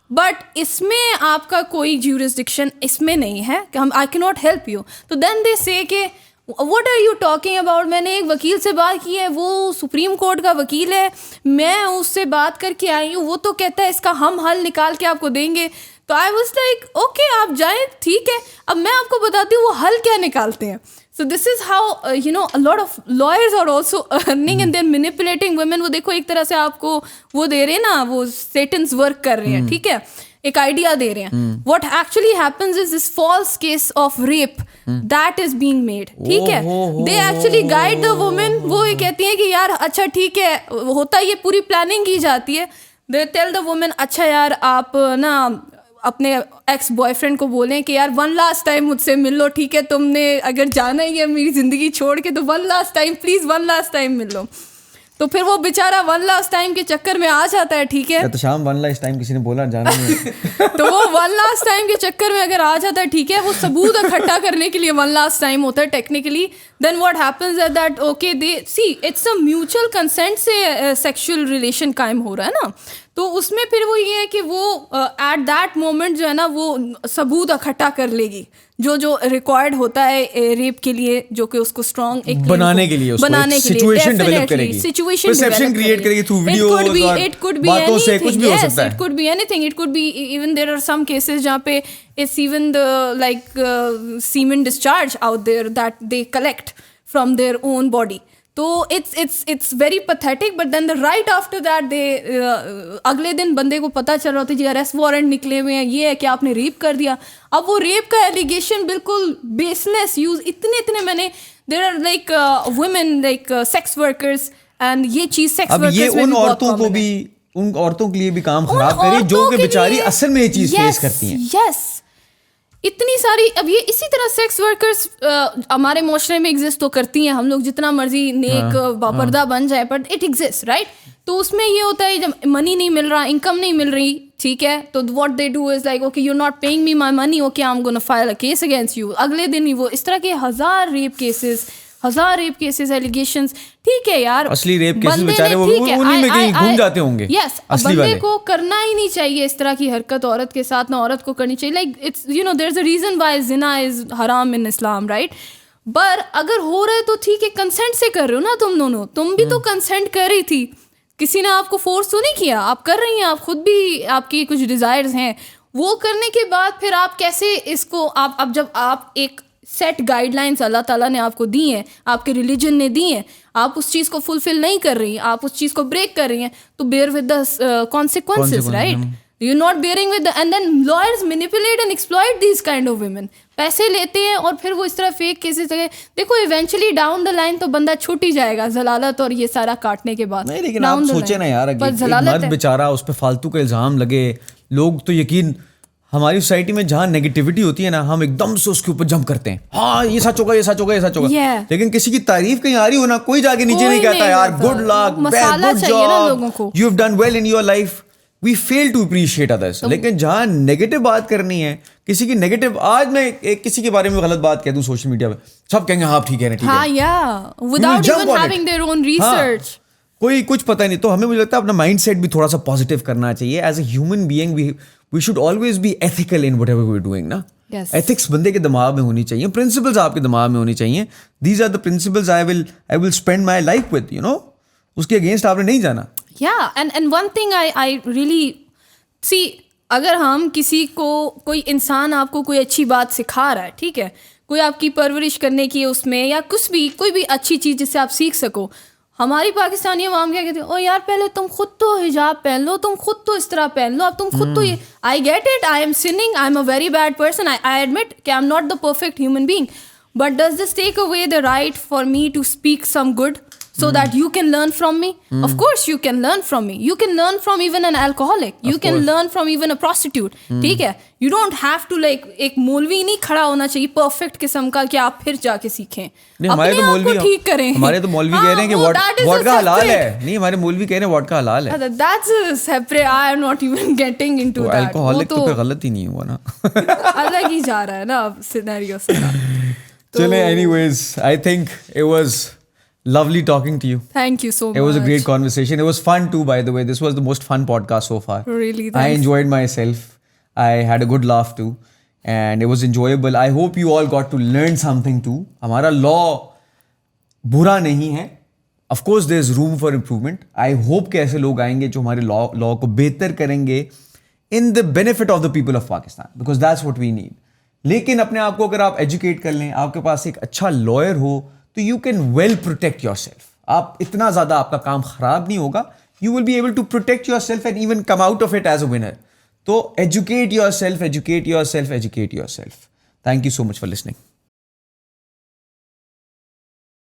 بٹ اس میں آپ کا کوئی جیورسڈکشن اس میں نہیں ہے کہ ہم آئی کی ناٹ ہیلپ یو. تو دین دے سے کہ what are you talking about. میں نے ایک وکیل سے بات کی ہے, وہ سپریم کورٹ کا وکیل ہے, میں اس سے بات کر کے آئی ہوں, وہ تو کہتا ہے اس کا ہم حل نکال کے آپ کو دیں گے. تو آئی واز لائک اوکے آپ جائیں, ٹھیک ہے, اب میں آپ کو بتاتی ہوں وہ حل کیا نکالتے ہیں. So this is how a lot of lawyers are also earning and they're manipulating women. وہ دیکھو ایک طرح سے آپ کو وہ دے رہے ہیں نا, وہ Satan's work کر رہے ہیں, ٹھیک ہے, ایک آئیڈیا دے رہے ہیں. What actually happens is this false case of rape that is being made, ٹھیک ہے. They actually guide the woman. وہ یہ کہتی ہیں کہ یار اچھا ٹھیک ہے, ہوتا یہ پوری پلاننگ کی جاتی ہے. They tell the woman اچھا یار آپ نا اپنے ایکس بوائے فرینڈ کو بولیں کہ یار 1 last ٹائم مجھ سے مل لو, ٹھیک ہے, تم نے اگر جانا ہی ہے میری زندگی چھوڑ کے تو 1 last time please 1 last time مل لو. تو پھر وہ بیچارہ 1 last ٹائم کے چکر میں آ جاتا ہے, ٹھیک ہے, تو شام 1 last ٹائم کسی نے بولا جانا نہیں, تو وہ 1 last ٹائم کے چکر میں اگر آ جاتا ہے, ٹھیک ہے, وہ ثبوت اکٹھا کرنے کے لیے 1 last ٹائم ہوتا ہے technically. Then what happens at that okay they see it's a mutual consent سے سیکشل ریلیشن قائم ہو رہا ہے نا, تو اس میں پھر وہ یہ ہے کہ وہ ایٹ دیٹ مومنٹ جو ہے نا وہ ثبوت اکٹھا کر لے گی جو ریکوائرڈ ہوتا ہے ریپ کے لیے, جو کہ اس کو اسٹرانگ بنانے کے لیے سچویشن ڈیولپ کرے گی, پرسیپشن کریٹ کرے گی تھرو ویڈیوز اور باتوں سے, کچھ بھی ہو سکتا ہے. It could be anything. It could be even there are some cases جہاں پہ it's even the like semen discharge out there that they collect from their own body. تو it's very pathetic, but then the right after that they اگلے دن بندے کو پتہ چل رہا ہوتا ہے جی اریسٹ وارنٹ نکلے ہوئے ہیں, یہ ہے کہ آپ نے ریپ کر دیا. اب وہ ریپ کا ایلیگیشن بالکل بیس لیس یوز, اتنے میں نے there are like women like sex workers and یہ چیز sex workers میں اب یہ ان عورتوں کو بھی, ان عورتوں کے لیے بھی کام خراب کرے جو کہ بیچاری اصل میں یہ چیز فیس کرتی ہیں. یس اتنی ساری, اب یہ اسی طرح سیکس ورکرز ہمارے معاشرے میں ایگزسٹ تو کرتی ہیں, ہم لوگ جتنا مرضی نیک باپردہ بن جائے بٹ اٹ ایگزسٹ رائٹ. تو اس میں یہ ہوتا ہے جب منی نہیں مل رہا, انکم نہیں مل رہی, ٹھیک ہے, تو what they do is like okay you not paying me my money, okay I am gonna file a case against you. اگلے دن ہی وہ اس طرح کے ہزار ریپ کیسز ایلیگیشنز. ٹھیک ہے یار, اصلی ریپ کیسز بیچارے وہ انہی میں کہیں گھوم جاتے ہوں گے. یس, بندے کو کرنا ہی نہیں چاہیے اس طرح کی حرکت عورت کے ساتھ, نہ عورت کو کرنی چاہیے. Like it's you know there is a reason why زنا از حرام ان اسلام رائٹ. پر اگر ہو رہا ہے تو ٹھیک ہے, کنسنٹ سے کر رہے ہو نا تم دونوں, تم بھی تو کنسنٹ کر رہی تھی, کسی نے آپ کو فورس تو نہیں کیا, آپ کر رہی ہیں, آپ خود بھی آپ کی کچھ ڈیزائرز ہیں. وہ کرنے کے بعد پھر آپ کیسے اس کو آپ اب جب آپ ایک سیٹ گائیڈ لائنس اللہ تعالیٰ نے آپ کو دی ہیں, آپ کے ریلیجن نے دی ہیں, آپ اس چیز کو فلفل نہیں کر رہی ہیں, آپ اس چیز کو بریک کر رہی ہیں, تو bear with the consequences right. You not bearing with and then lawyers manipulate and exploit these kind of women. پیسے لیتے ہیں اور پھر وہ اس طرح فیک کیسز. دیکھو ایونچولی ڈاؤن دا لائن تو بندہ چھوٹ ہی جائے گا ضلالت اور یہ سارا کاٹنے کے بعد. نہیں لیکن آپ سوچیں نا یار, مرد بیچارہ اس پہ فالتو کا الزام لگے, لوگ تو یقین ہماری سوسائٹی میں جہاں نیگیٹیوٹی ہوتی ہے نا, ہم ایک دم سے اس کے اوپر جمپ کرتے ہیں, ہاں یہ سچ ہوگا, یہ سچ ہوگا, یہ سچ ہوگا. لیکن کسی کی تعریف کہیں آ رہی ہو نا, کوئی جا کے نیچے نہیں کہتا یار good luck, good job, you have done well in your life. We feel to appreciate others. لیکن جہاں نیگیٹو بات کرنی ہے, کسی کی نیگیٹو, آج میں ایک کسی کے بارے میں غلط بات کہہ دوں سوشل میڈیا پہ, سب کہیں گے ہاں ٹھیک ہے, ٹھیک ہے, without even having their own research, کوئی کچھ پتہ نہیں. تو ہمیں مجھے لگتا ہے اپنا مائنڈ سیٹ بھی تھوڑا سا پازیٹیو کرنا چاہیے. As a human being we should always be ethical in whatever we are doing نا. ایتھکس بندے کے دماغ میں ہونی چاہیے, پرنسپلز آپ کے دماغ میں ہونی چاہیے. These are the principles I will spend my life with, you know. اس کے اگینسٹ آپ نے نہیں جانا. And one thing I really see, اگر ہم کسی کو, کوئی انسان آپ کو کوئی اچھی بات سکھا رہا ہے, ٹھیک ہے, کوئی آپ کی پرورش کرنے کی اس میں, یا کچھ بھی کوئی بھی اچھی چیز جس سے آپ سیکھ سکو. ہماری پاکستانی عوام کیا کہتے ہیں, او یار پہلے تم خود تو حجاب پہن لو, تم خود تو اس طرح پہن لو, اب تم خود تو یہ. I get it, I am sinning, I am a very bad person, I admit کہ I am not the perfect human being, but does this take away the right for me to speak some good so that you can learn from me? Of course you can learn from me. You can learn from even an alcoholic. You can learn from even a prostitute. ٹھیک ہے, you don't have to like ایک مولوی نہیں کھڑا ہونا چاہیے perfect قسم کا کہ آپ پھر جا کے سیکھیں. ہمارے تو مولوی ٹھیک کریں, ہمارے تو مولوی کہہ رہے ہیں کہ واٹ کا حلال ہے. نہیں, ہمارے مولوی کہہ رہے ہیں واٹ کا حلال ہے. That's separate. I am not even getting into that. Alcoholic تو پھر غلط ہی نہیں ہوا نا, الگ ہی جا رہا ہے نا سینیریو سے. چلیں anyways, I think it was lovely talking to you. Thank you so much. It was a great conversation. It was fun too, by the way. This was the most fun podcast so far. Really, thanks. I enjoyed myself. I had a good laugh too. And it was enjoyable. I hope you all got to learn something too. Hamara law bura nahi hai. Of course, there's room for improvement. I hope کہ ایسے لوگ آئیں گے جو ہمارے law کو بہتر کریں گے in the benefit of the people of Pakistan. Because that's what we need. لیکن اپنے آپ کو اگر آپ ایجوکیٹ کر لیں, آپ کے پاس ایک اچھا لائر ہو, تو you can well protect yourself. آپ اتنا زیادہ آپ کا کام خراب نہیں ہوگا. You will be able to protect yourself and even come out of it as a winner. تو educate yourself, educate yourself, educate yourself. Thank you so much for listening.